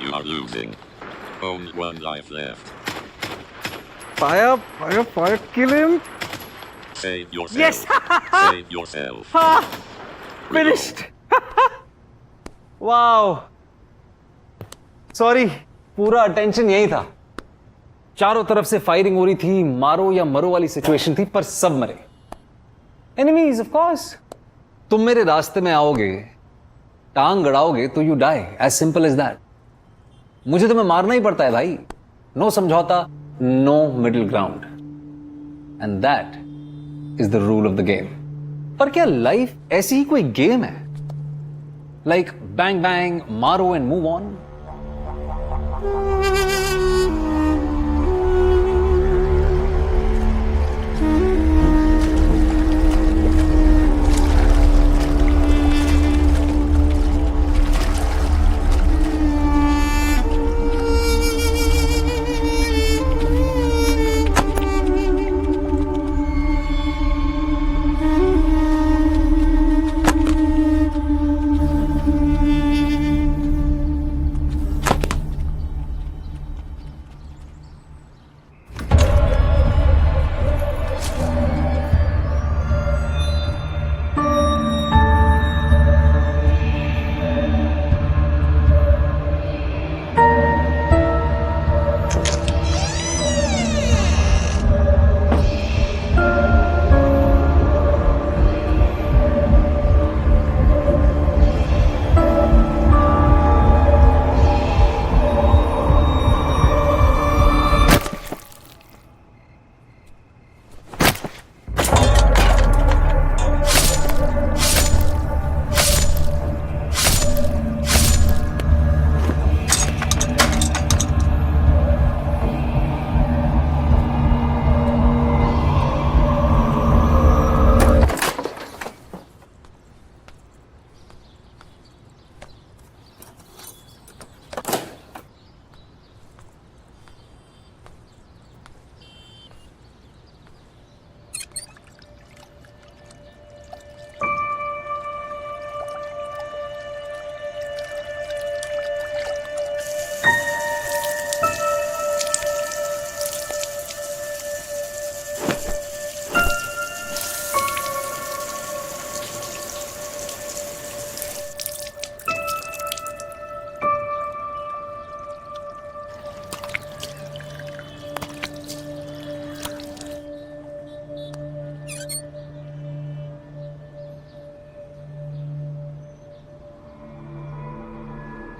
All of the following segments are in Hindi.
You are losing. Only one life left. Fire, kill him. Save yourself. Yes! Save yourself. Finished. Wow. Sorry, पूरा अटेंशन यही था। चारों तरफ से फायरिंग हो रही थी, मारो या मरो वाली सिचुएशन थी, पर सब मरे। Enemies of course. तुम मेरे रास्ते में आओगे, टांग गड़ाओगे तो you die, as simple as that. मुझे तुम्हें मारना ही पड़ता है भाई। नो समझौता, no middle ground, and that is the rule of the game. पर क्या लाइफ ऐसी ही कोई गेम है? लाइक बैंग बैंग, मारो एंड मूव ऑन?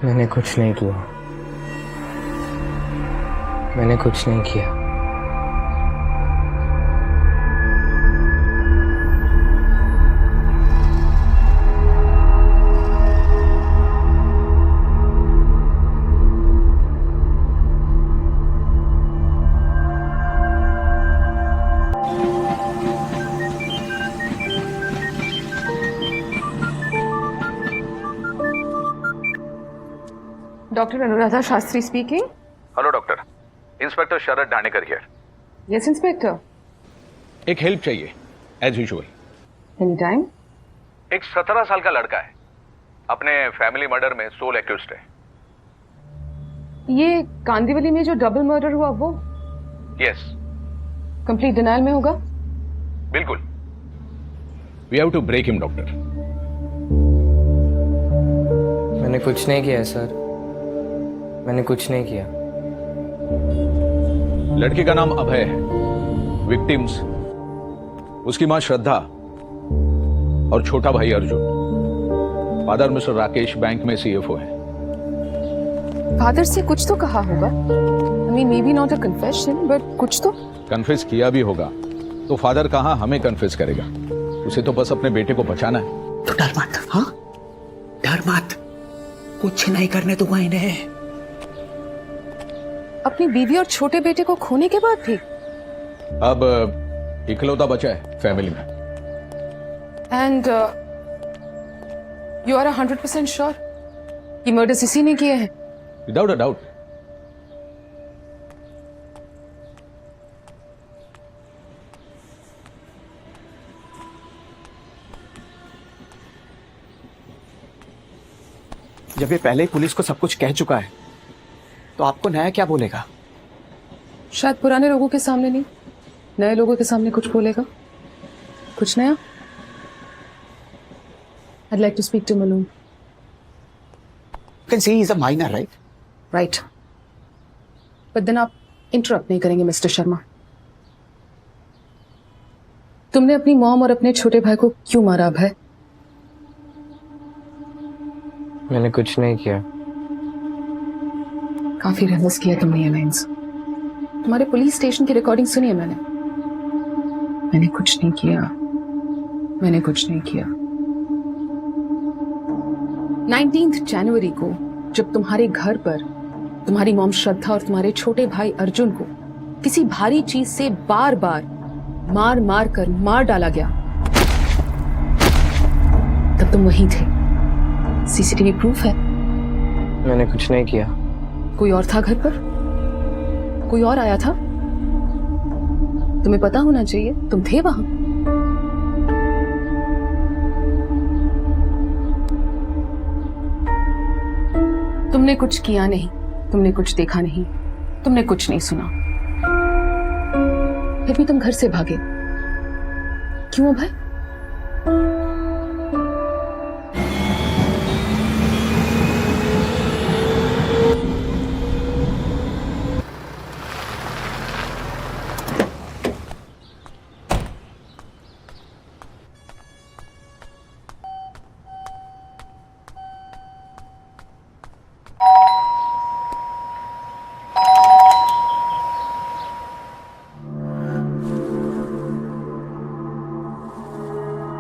मैंने कुछ नहीं किया। मैंने कुछ नहीं किया। Dr. Anuradha Shastri speaking. Hello doctor, inspector Sharad Danekar here. Yes, Inspector. एक हेल्प चाहिए एज यूजुअल। Anytime. एक 17 साल का लड़का है, अपने फैमिली मर्डर में सोल एक्यूज्ड है। ये कांदिवली में जो डबल मर्डर हुआ वो यस, कंप्लीट डिनायल में होगा? बिल्कुल। We have to break him doctor. मैंने कुछ नहीं किया सर। मैंने कुछ नहीं किया। लड़के का नाम अभय है, विक्टिम्स उसकी मां श्रद्धा और छोटा भाई Arjun. Father mister Rakesh bank में सीएफओ है। फादर से कुछ तो कहा होगा। I mean, maybe not a confession, but कुछ तो। कन्फेस किया भी होगा तो फादर कहां हमें कन्फेस करेगा? उसे तो बस अपने बेटे को बचाना है। तो डर मत, हाँ डर मत, कुछ नहीं करने दूंगा इन्हें। अपनी बीवी और छोटे बेटे को खोने के बाद भी? अब इकलौता बचा है फैमिली में। एंड यू आर 100% श्योर कि मर्डर्स इसी ने किए हैं? Without a doubt. जब ये पहले ही पुलिस को सब कुछ कह चुका है तो आपको नया क्या बोलेगा? शायद पुराने लोगों के सामने नहीं, नए लोगों के सामने कुछ बोलेगा, कुछ नया। I'd like to speak to Manu. You can say he's a minor, right? Right. But then आप इंटरप्ट नहीं करेंगे मिस्टर शर्मा। तुमने अपनी मॉम और अपने छोटे भाई को क्यों मारा अभय? मैंने कुछ नहीं किया। काफी रिवर्स किया तुमने ये लाइंस। तुम्हारे पुलिस स्टेशन की रिकॉर्डिंग सुनी है मैंने। मैंने कुछ नहीं किया, मैंने कुछ नहीं किया। 19 जनवरी को जब तुम्हारे घर पर तुम्हारी मॉम श्रद्धा और तुम्हारे छोटे भाई अर्जुन को किसी भारी चीज से बार बार मार मार कर मार डाला गया, तब तुम वहीं थे। सीसीटीवी प्रूफ है। मैंने कुछ नहीं किया। कोई और था घर पर? कोई और आया था? तुम्हें पता होना चाहिए, तुम थे वहां। तुमने कुछ किया नहीं, तुमने कुछ देखा नहीं, तुमने कुछ नहीं सुना, फिर भी तुम घर से भागे। क्यों भाई?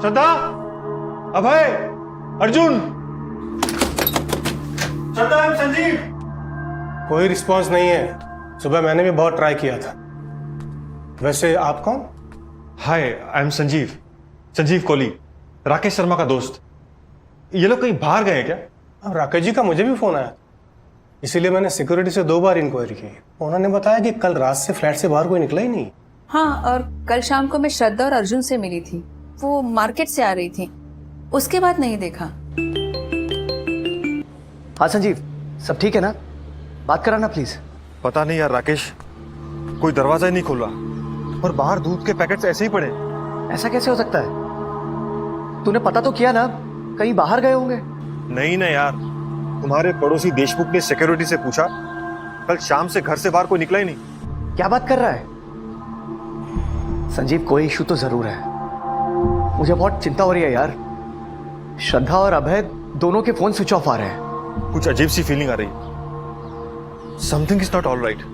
श्रद्धा, अभय, अर्जुन। श्रद्धा, I'm संजीव। कोई रिस्पांस नहीं है। सुबह मैंने भी बहुत ट्राई किया था। वैसे आप कौन? हाय, आई एम संजीव, संजीव कोहली, राकेश शर्मा का दोस्त। ये लोग कहीं बाहर गए हैं क्या? अब राकेश जी का मुझे भी फोन आया, इसीलिए मैंने सिक्योरिटी से 2 बार इंक्वायरी की। उन्होंने बताया कि कल रात से फ्लैट से बाहर कोई निकला ही नहीं। हाँ, और कल शाम को मैं श्रद्धा और अर्जुन से मिली थी। वो मार्केट से आ रही थी, उसके बाद नहीं देखा। हाँ संजीव, सब ठीक है ना? बात कराना प्लीज। पता नहीं यार राकेश, कोई दरवाजा ही नहीं खोल रहा और बाहर दूध के पैकेट्स ऐसे ही पड़े। ऐसा कैसे हो सकता है? तूने पता तो किया ना, कहीं बाहर गए होंगे। नहीं ना यार, तुम्हारे पड़ोसी देशमुख ने सिक्योरिटी से पूछा, कल शाम से घर से बाहर कोई निकला ही नहीं। क्या बात कर रहा है संजीव? कोई इशू तो जरूर है। मुझे बहुत चिंता हो रही है यार। श्रद्धा और अभय दोनों के फोन स्विच ऑफ आ रहे हैं। कुछ अजीब सी फीलिंग आ रही है। Something is not all right.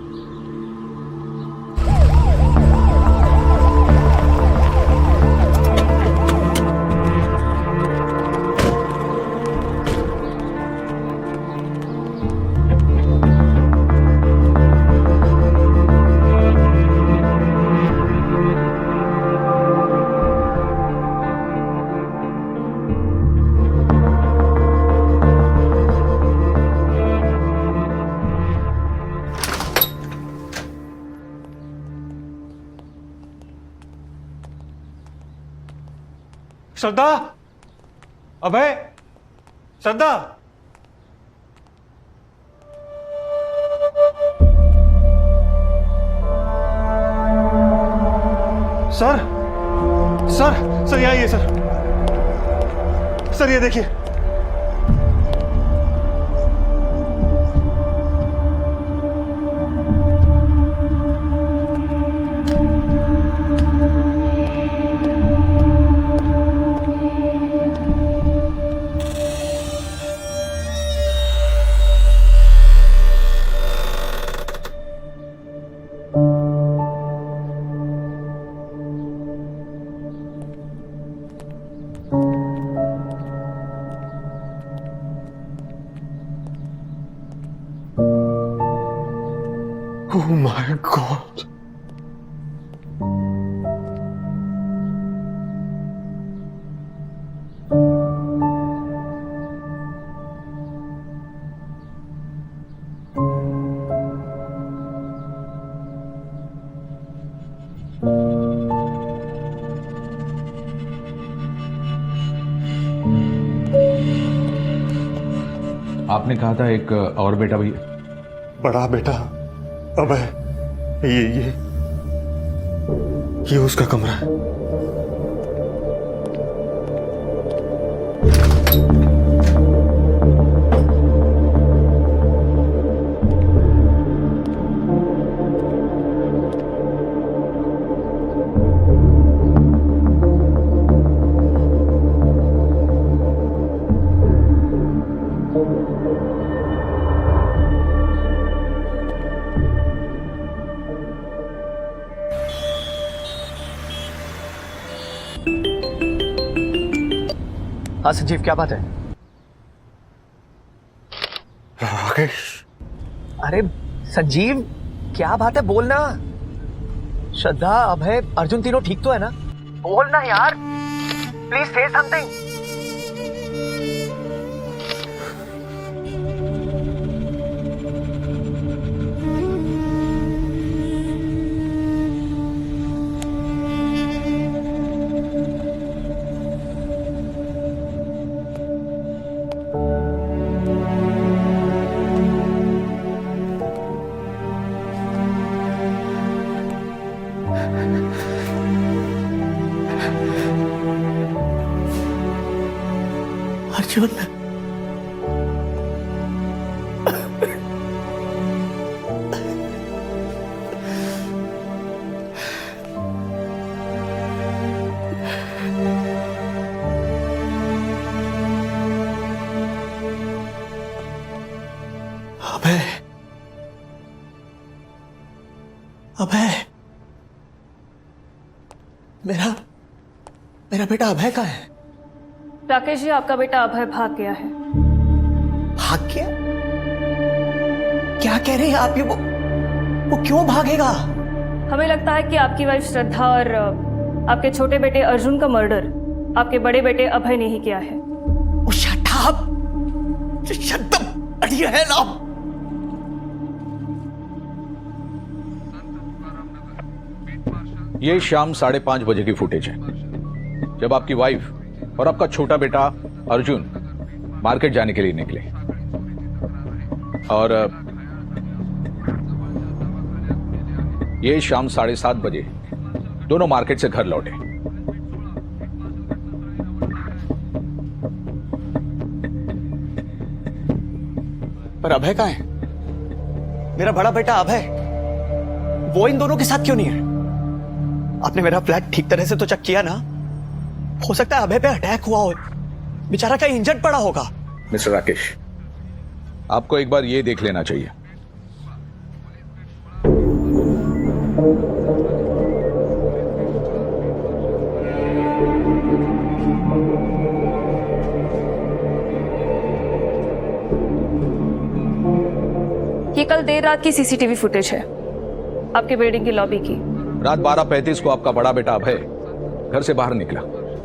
Shraddha, Abhay, Shraddha. Sir, sir, sir, ये आइए सर। सर ये देखिए। Oh my God. आपने कहा था एक और बेटा भी है? बड़ा बेटा अभय, ये उसका कमरा है। हाँ संजीव, क्या बात है? राकेश, अरे संजीव, क्या बात है, बोलना। श्रद्धा, अभय, अर्जुन तीनों ठीक तो है ना? बोलना यार, प्लीज से समथिंग। अर्जुन, अभय, अभय, मेरा बेटा अभय कहाँ है? राकेश जी, आपका बेटा अभय भाग गया है। भाग गया? क्या कह रहे हैं आप? ये वो क्यों भागेगा? हमें लगता है कि आपकी वाइफ श्रद्धा और आपके छोटे बेटे अर्जुन का मर्डर आपके बड़े बेटे अभय ने ही किया है। Shut up! Shut up! अड़ी है ना? ये शाम 5:30 बजे की फुटेज है, जब आपकी वाइफ और आपका छोटा बेटा अर्जुन मार्केट जाने के लिए निकले और ये शाम 7:30 बजे दोनों मार्केट से घर लौटे। पर अभय कहाँ है? मेरा बड़ा बेटा अभय, वो इन दोनों के साथ क्यों नहीं है? आपने मेरा फ्लैट ठीक तरह से तो चेक किया ना? हो सकता है अभय पे अटैक हुआ हो, बेचारा कहीं इंजर्ड पड़ा होगा। मिस्टर राकेश, आपको एक बार ये देख लेना चाहिए। ये कल देर रात की सीसीटीवी फुटेज है आपके बिल्डिंग की लॉबी की। रात 12:35 को आपका बड़ा बेटा अभय घर से बाहर निकला।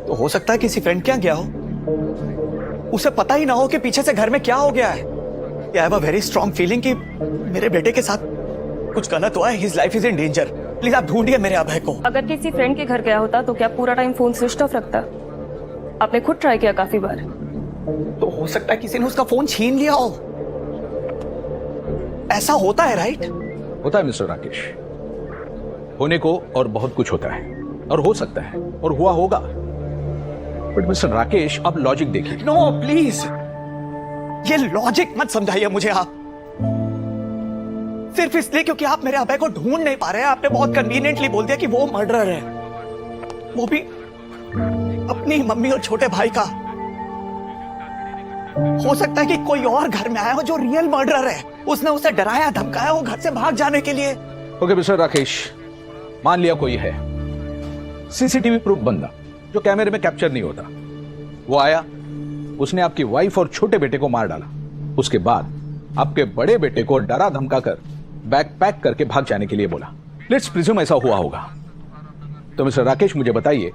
तो हो सकता है किसी फ्रेंड के यहाँ गया हो, उसे पता ही ना हो कि पीछे से घर में क्या हो गया है। I have a very strong feeling कि मेरे बेटे के साथ कुछ गलत हुआ है। His life is in danger. Please आप ढूंढिए मेरे अभय को। अगर किसी फ्रेंड के घर गया होता तो क्या पूरा टाइम फोन स्विच ऑफ रखता? आपने खुद ट्राई किया काफी बार। तो हो सकता है किसी ने उसका फोन छीन लिया हो। ऐसा होता है, राइट? होता है मिस्टर राकेश, होने को और बहुत कुछ होता है और हो सकता है और हुआ होगा। बट मिस्टर राकेश, आप लॉजिक देखिए। नो प्लीज, ये लॉजिक मत समझाइए मुझे आप, सिर्फ इसलिए क्योंकि आप मेरे अभय को ढूंढ नहीं पा रहे हैं। आपने बहुत कन्वीनियंटली बोल दिया कि वो मर्डरर है, वो भी अपनी मम्मी और छोटे भाई का। हो सकता है कि कोई और घर में आया हो जो रियल मर्डरर है, उसने उसे डराया धमकाया हो घर से भाग जाने के लिए। ओके मिस्टर राकेश, मान लिया कोई है सीसीटीवी प्रूफ बंदा जो कैमरे में कैप्चर नहीं होता। वो आया, उसने आपकी वाइफ और छोटे बेटे को मार डाला। उसके बाद आपके बड़े बेटे को डरा धमका कर बैग पैक करके भाग जाने के लिए बोला। लेट्स प्रिज्यूम ऐसा हुआ होगा। तो मिस्टर राकेश, मुझे बताइए,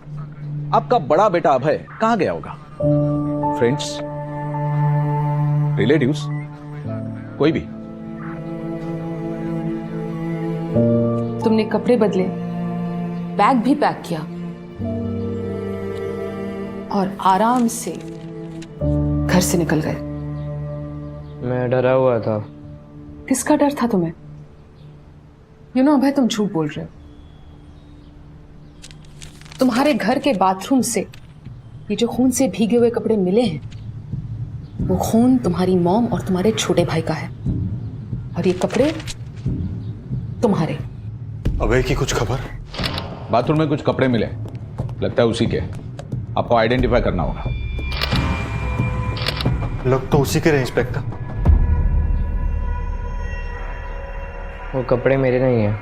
आपका बड़ा बेटा अभय कहां गया होगा? फ्रेंड्स, रिलेटिव्स, कोई भी? तुमने कपड़े बदले, बैग भी पैक किया और आराम से घर से निकल गए। मैं डरा हुआ था, किसका डर था तुम्हें? यू नो अभय, तुम झूठ बोल रहे हो। तुम्हारे घर के बाथरूम से ये जो खून से भीगे हुए कपड़े मिले हैं, वो खून तुम्हारी मॉम और तुम्हारे छोटे भाई का है, और ये कपड़े तुम्हारे। अभय की कुछ खबर? बाथरूम में कुछ कपड़े मिले, लगता है उसी के। आपको आइडेंटिफाई करना होगा। लोग तो उसी के रहे इंस्पेक्टर। वो कपड़े मेरे नहीं हैं।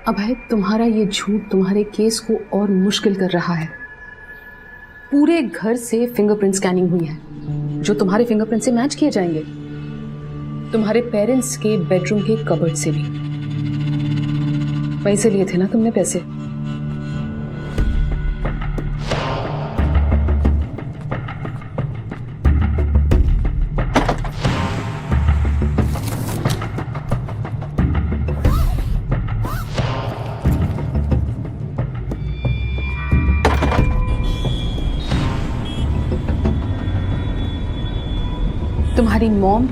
अभय, तुम्हारा ये झूठ तुम्हारे केस को और मुश्किल कर रहा है। पूरे घर से फिंगरप्रिंट स्कैनिंग हुई है, जो तुम्हारे फिंगरप्रिंट से मैच किए जाएंगे। तुम्हारे पेरेंट्स के बेडरूम के कबर्ड से भी। पैसे लिए थे ना तुमने पैसे? तुम्हारी मॉम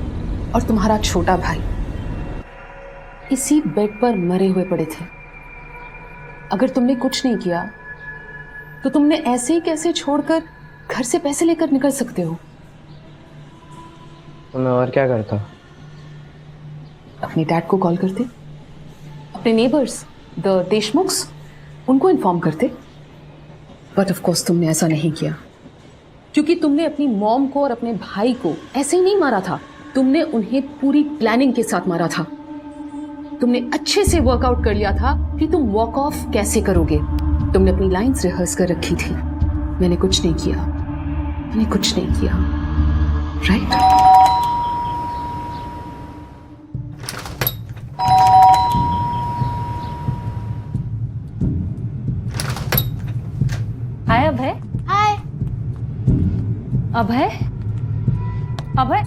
और तुम्हारा छोटा भाई इसी बेड पर मरे हुए पड़े थे। अगर तुमने कुछ नहीं किया तो तुमने ऐसे ही कैसे छोड़कर घर से पैसे लेकर निकल सकते हो? तो मैं और क्या करता? अपने डैड को कॉल करते, अपने नेबर्स द देशमुख्स, उनको इन्फॉर्म करते। बट ऑफ कोर्स तुमने ऐसा नहीं किया, क्योंकि तुमने अपनी मॉम को और अपने भाई को ऐसे ही नहीं मारा था। तुमने उन्हें पूरी प्लानिंग के साथ मारा था। तुमने अच्छे से वर्कआउट कर लिया था कि तुम वॉक ऑफ कैसे करोगे। तुमने अपनी लाइंस रिहर्स कर रखी थी। मैंने कुछ नहीं किया, मैंने कुछ नहीं किया, राइट? हाय अभय। हाय। अभय, अभय,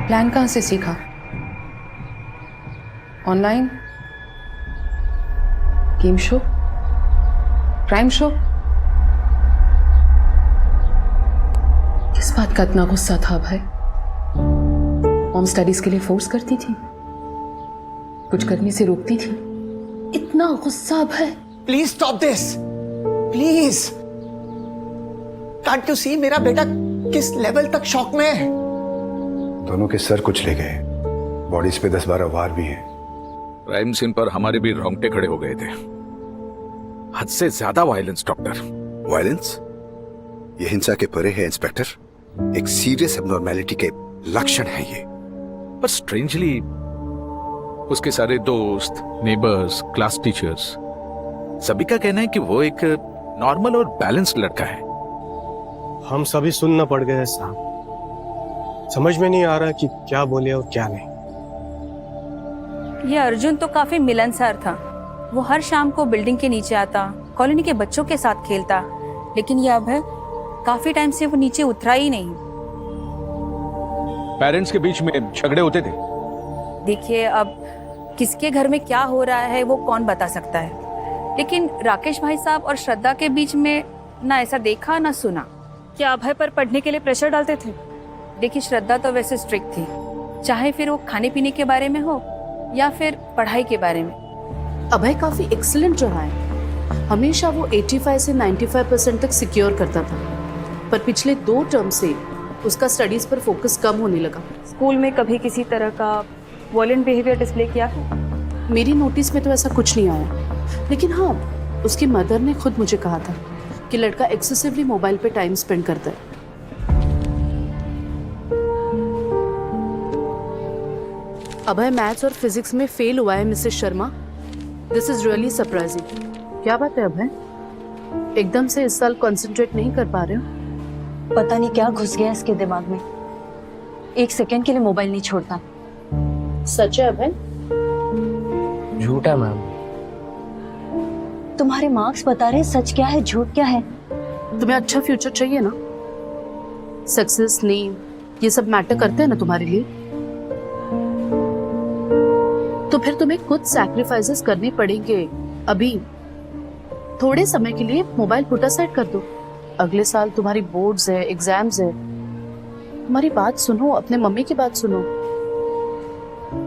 प्लान कहाँ से सीखा? Online? Game show? Crime show? किस बात का इतना गुस्सा था भाई? मॉम स्टडीज के लिए फोर्स करती थी, कुछ करने से रोकती थी। इतना गुस्सा भाई? Please stop this, please. Can't you see मेरा बेटा किस लेवल तक शॉक में है? दोनों के सर कुचले गए, बॉडीज पे 10-12 वार भी हैं। क्राइम सीन पर हमारे भी रोंगटे खड़े हो गए थे। हद से ज्यादा वायलेंस डॉक्टर। वायलेंस? ये हिंसा के परे है इंस्पेक्टर। एक सीरियस एबनॉर्मेलिटी के लक्षण है ये। पर स्ट्रेंजली उसके सारे दोस्त, नेबर्स, क्लास टीचर्स, सभी का कहना है कि वो एक नॉर्मल और बैलेंस्ड लड़का है। हम सभी सुनना पड़ गए साहब। समझ में नहीं आ रहा कि क्या बोले और क्या नहीं। ये अर्जुन तो काफी मिलनसार था। वो हर शाम को बिल्डिंग के नीचे आता, कॉलोनी के बच्चों के साथ खेलता। लेकिन ये अभय काफी टाइम से वो नीचे उतरा ही नहीं। पेरेंट्स के बीच में झगड़े होते थे। देखिए, अब किसके घर में क्या हो रहा है वो कौन बता सकता है, लेकिन राकेश भाई साहब और श्रद्धा के बीच में ना ऐसा देखा ना सुना। क्या अभय पर पढ़ने के लिए प्रेशर डालते थे? देखिए, श्रद्धा तो वैसे स्ट्रिक्ट थी, चाहे फिर वो खाने पीने के बारे में हो या फिर पढ़ाई के बारे में। अभय काफी एक्सीलेंट रहा है। हमेशा वो 85 से 95% तक सिक्योर करता था, पर पिछले 2 टर्म से उसका स्टडीज पर फोकस कम होने लगा। स्कूल में कभी किसी तरह का वॉयलेंट बिहेवियर डिस्प्ले किया है? मेरी नोटिस में तो ऐसा कुछ नहीं आया, लेकिन हाँ, उसकी मदर ने खुद मुझे कहा था कि लड़का एक्सेसिवली मोबाइल पे टाइम स्पेंड करता है। अभय मैथ्स और फिजिक्स में फेल हुआ है Mrs Sharma. This is really surprising. क्या बात है अभय, एकदम से इस साल कंसंट्रेट नहीं कर पा रहे हो? पता नहीं क्या घुस गया इसके दिमाग में, 1 सेकंड के लिए मोबाइल नहीं छोड़ता। सच है अभय? झूठा मैम। तुम्हारे मार्क्स बता रहे सच क्या है झूठ क्या है। तुम्हें अच्छा फ्यूचर चाहिए ना, सक्सेस, नेम, ये सब मैटर करते हैं ना तुम्हारे लिए, तो फिर तुम्हें कुछ सैक्रिफाइसेस करने पड़ेंगे। अभी थोड़े समय के लिए मोबाइल पुट असाइड कर दो, अगले साल तुम्हारी बोर्ड्स है, एग्जाम्स है। हमारी बात सुनो, अपने मम्मी की बात सुनो।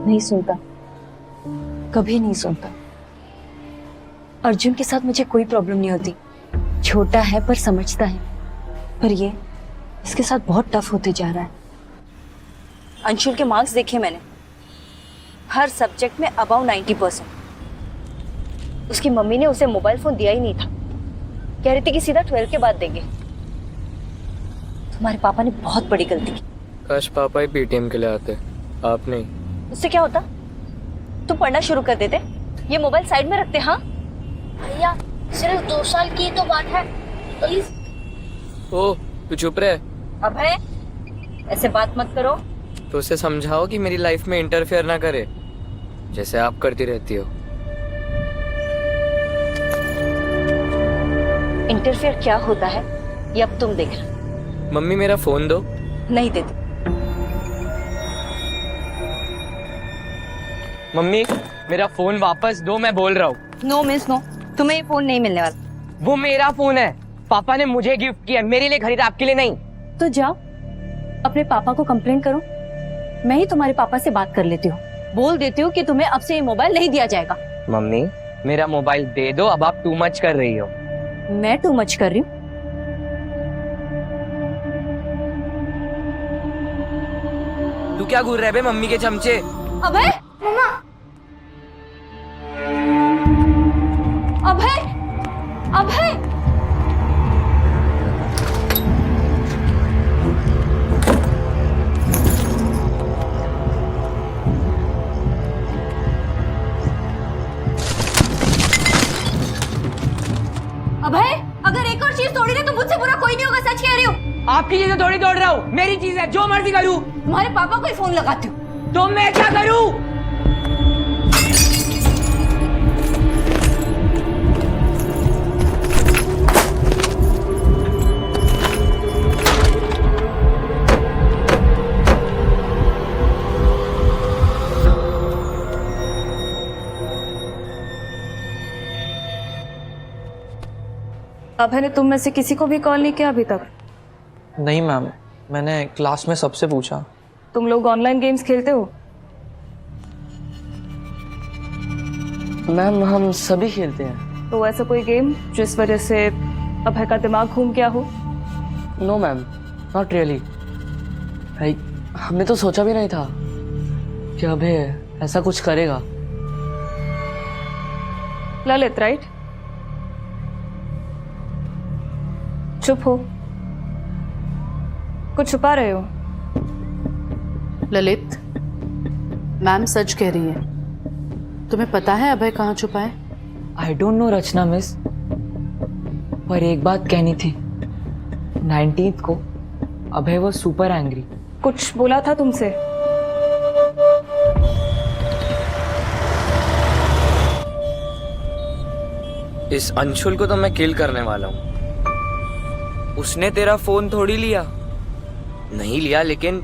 नहीं सुनता, कभी नहीं सुनता। अर्जुन के साथ मुझे कोई प्रॉब्लम नहीं होती, छोटा है पर समझता है। पर ये इसके साथ बहुत टफ होते जा रहा है। अंशुल के मार्क्स देखे मैंने, हर सब्जेक्ट में अबाउ 90%। उसकी मम्मी ने उसे मोबाइल फोन दिया ही नहीं था, कह रही थी कि सीधा 12 के बाद देंगे। तुम्हारे पापा ने बहुत बड़ी गलती की। काश पापा ही पीटीएम के लिए आते, आप नहीं। उससे क्या होता, तुम पढ़ना शुरू कर देते, ये मोबाइल साइड में रखते। हाँ भैया सिर्फ 2 साल की तो बात है, प्लीज। ओ तू चुप रहे। अभय ऐसे बात मत करो। तो उसे समझाओ कि मेरी लाइफ में इंटरफेयर ना करे, जैसे आप करती रहती हो। इंटरफेयर क्या होता है ये अब तुम देखना। मम्मी मेरा फोन दो। नहीं देती। मम्मी मेरा फोन वापस दो, मैं बोल रहा हूँ। नो मिस नो, तुम्हें ये फोन नहीं मिलने वाला। वो मेरा फोन है, पापा ने मुझे गिफ्ट किया, मेरे लिए खरीदा, आपके लिए नहीं। तो जाओ अपने पापा को कंप्लेंट करो, मैं ही तुम्हारे पापा से बात कर लेती हूँ। बोल देती हूँ कि तुम्हें अब से ये मोबाइल नहीं दिया जाएगा। मम्मी मेरा मोबाइल दे दो, अब आप टू मच कर रही हो। मैं टू मच कर रही हूँ? तू क्या घूर रहे बे मम्मी के चमचे? अभय, मम्मा, अभय, अभय, अभय, अगर एक और चीज तोड़ी ना तो मुझसे बुरा कोई नहीं होगा, सच कह रही हूँ। आपकी चीजें थोड़ी तोड़ रहा हूँ, मेरी चीज है, जो मर्जी करूँ। तुम्हारे पापा को ही फोन लगाती हूँ। तो मैं क्या करूँ? अभय ने तुम में से किसी को भी कॉल नहीं किया अभी तक? नहीं मैम, मैंने क्लास में सबसे पूछा। तुम लोग ऑनलाइन गेम्स खेलते हो? मैम हम सभी खेलते हैं। तो ऐसा कोई गेम जिस वजह से अभय का दिमाग घूम गया हो? No ma'am, not really. हमने तो सोचा भी नहीं था कि अभय ऐसा कुछ करेगा। ललित राइट? चुप हो, कुछ छुपा रहे हो। ललित, मैम सच कह रही है। तुम्हें पता है अभय कहाँ छुपा है? I don't know Rachna miss, पर एक बात कहनी थी। 19th को अभय वो सुपर एंग्री। कुछ बोला था तुमसे? इस अंशुल को तो मैं किल करने वाला हूँ। उसने तेरा फोन थोड़ी लिया, नहीं लिया, लेकिन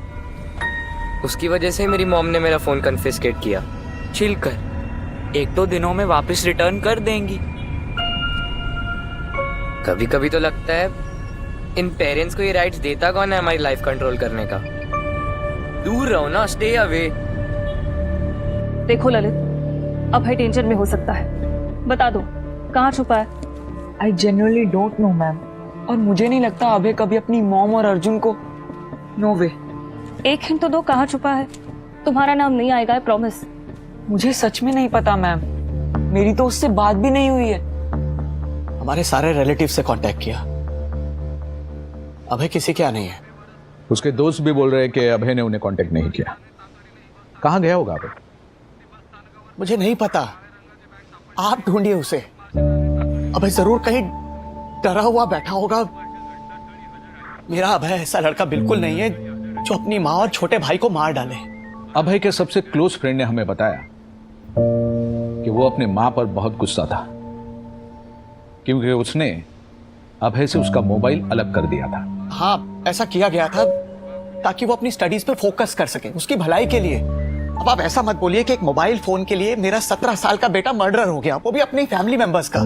उसकी वजह से मेरी मॉम ने मेरा फोन कन्फिस्केट किया। चिल कर, 1-2 दिनों में वापस रिटर्न कर देंगी। कभी कभी तो लगता है इन पेरेंट्स को ये राइट्स देता कौन है हमारी लाइफ कंट्रोल करने का। दूर रहो ना, स्टे अवे। देखो ललित, अभय डेंजर में हो सकता है, बता दो कहाँ छुपा है? I genuinely don't know ma'am, और मुझे नहीं लगता अभय कभी अपनी मॉम और अर्जुन को। नो वे। एक हिंट तो दो, कहाँ छुपा है? तुम्हारा नाम नहीं आएगा, आई प्रॉमिस। मुझे सच में नहीं पता मैम, मेरी तो उससे बात भी नहीं हुई है। हमारे सारे रिलेटिव से कांटेक्ट किया, अभय किसी क्या नहीं है। उसके दोस्त भी बोल रहे हैं कि अभय ने उन्हें कांटेक्ट नहीं किया। कहाँ गया होगा अभय? मुझे नहीं पता, आप ढूंढिए उसे। अभय जरूर कहीं डरा हुआ बैठा होगा। मेरा अभय ऐसा लड़का बिल्कुल नहीं है जो अपनी माँ और छोटे भाई को मार डाले। अभय के सबसे क्लोज फ्रेंड ने हमें बताया कि वो अपने मां पर बहुत गुस्सा था, क्योंकि उसने अभय से उसका मोबाइल अलग कर दिया था। हाँ, ऐसा किया गया था ताकि वो अपनी स्टडीज पे फोकस कर सके, उसकी भलाई के लिए। अब आप ऐसा मत बोलिए कि एक मोबाइल फोन के लिए मेरा 17 साल का बेटा मर्डर हो गया, वो भी अपनी फैमिली मेंबर्स का।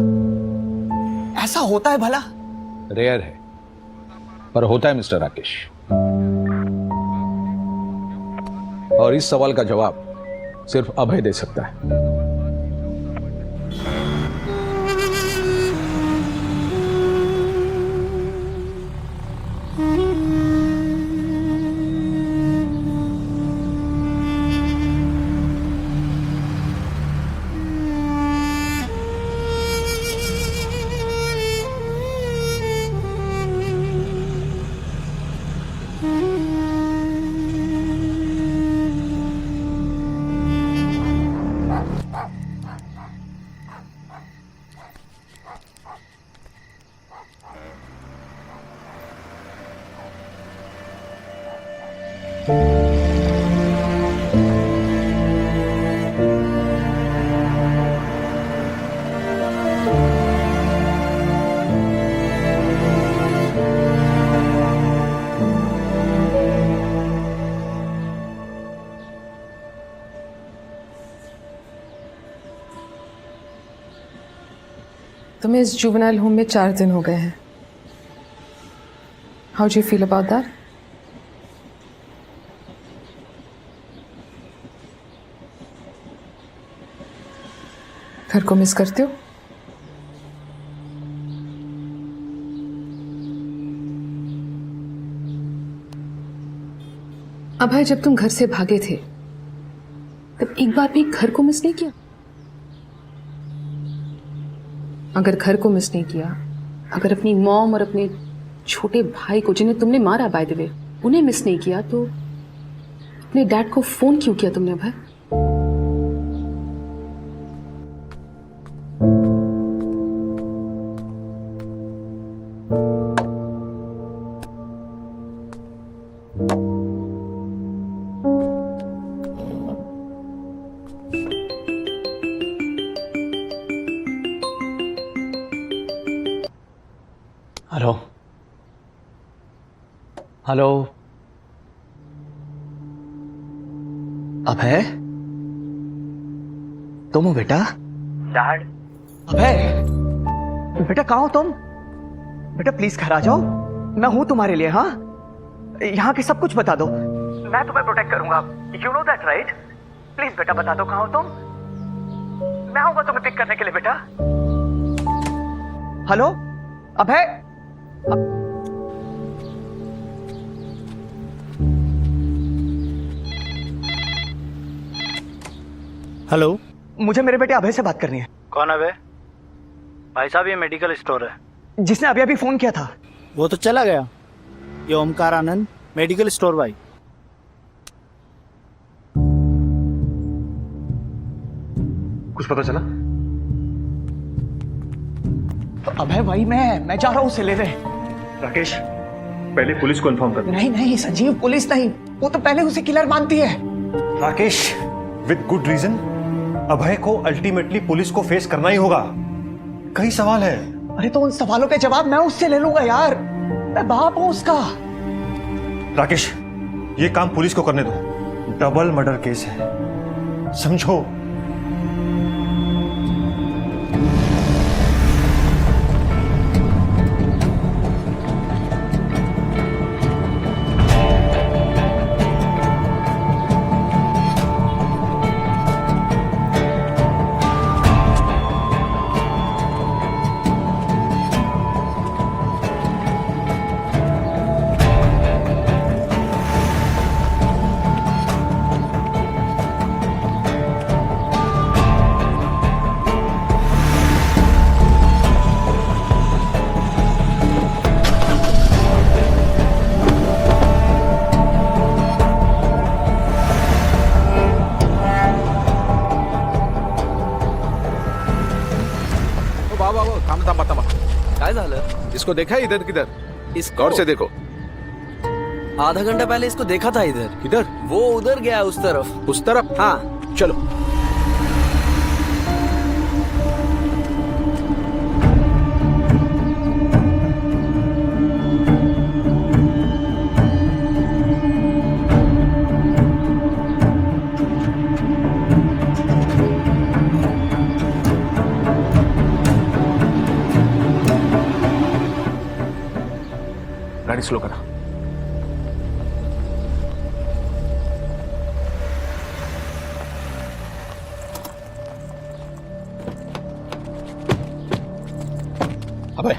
ऐसा होता है भला? रेयर है, पर होता है मिस्टर राकेश। और इस सवाल का जवाब सिर्फ अभय दे सकता है। तुम्हें इस जुवेनाइल होम में 4 दिन हो गए हैं। How do you feel about that? घर को मिस करते हो? अभय, जब तुम घर से भागे थे तब एक बार भी घर को मिस नहीं किया? अगर घर को मिस नहीं किया, अगर अपनी मॉम और अपने छोटे भाई को, जिन्हें तुमने मारा बाय द वे, उन्हें मिस नहीं किया, तो अपने डैड को फोन क्यों किया तुमने अभय? हेलो हेलो, अभय, तुम हो बेटा? डैड, अभय बेटा, कहाँ हो तुम? बेटा प्लीज घर आ जाओ, मैं हूं तुम्हारे लिए। हाँ, यहाँ के सब कुछ बता दो, मैं तुम्हें प्रोटेक्ट करूंगा। You know that right? Please बेटा बता दो कहाँ हो तुम, मैं आऊंगा तुम्हें पिक करने के लिए बेटा। हेलो अभय, हेलो, मुझे मेरे बेटे अभय से बात करनी है। कौन अभय? भाई साहब, ये मेडिकल स्टोर है। जिसने अभी अभी फोन किया था। वो तो चला गया। ये ओमकार आनंद मेडिकल स्टोर भाई। कुछ पता चला? तो अभय भाई, मैं जा रहा हूँ उसे लेने। राकेश, पहले पुलिस को इन्फॉर्म कर। नहीं नहीं संजीव, पुलिस नहीं, वो तो पहले उसे किलर मानती है। राकेश, विद गुड रीजन अभय को अल्टीमेटली पुलिस को फेस करना ही होगा। कई सवाल है। अरे तो उन सवालों के जवाब मैं उससे ले लूंगा यार, मैं बाप हूं उसका। राकेश, ये काम पुलिस को करने दो। डबल मर्डर केस है, समझो। काय झालं? इसको देखा है इधर किधर? इसको? गौर से देखो। आधा घंटा पहले इसको देखा था इधर। किधर? वो उधर गया उस तरफ। उस तरफ? हाँ चलो। स्लो करा। अबे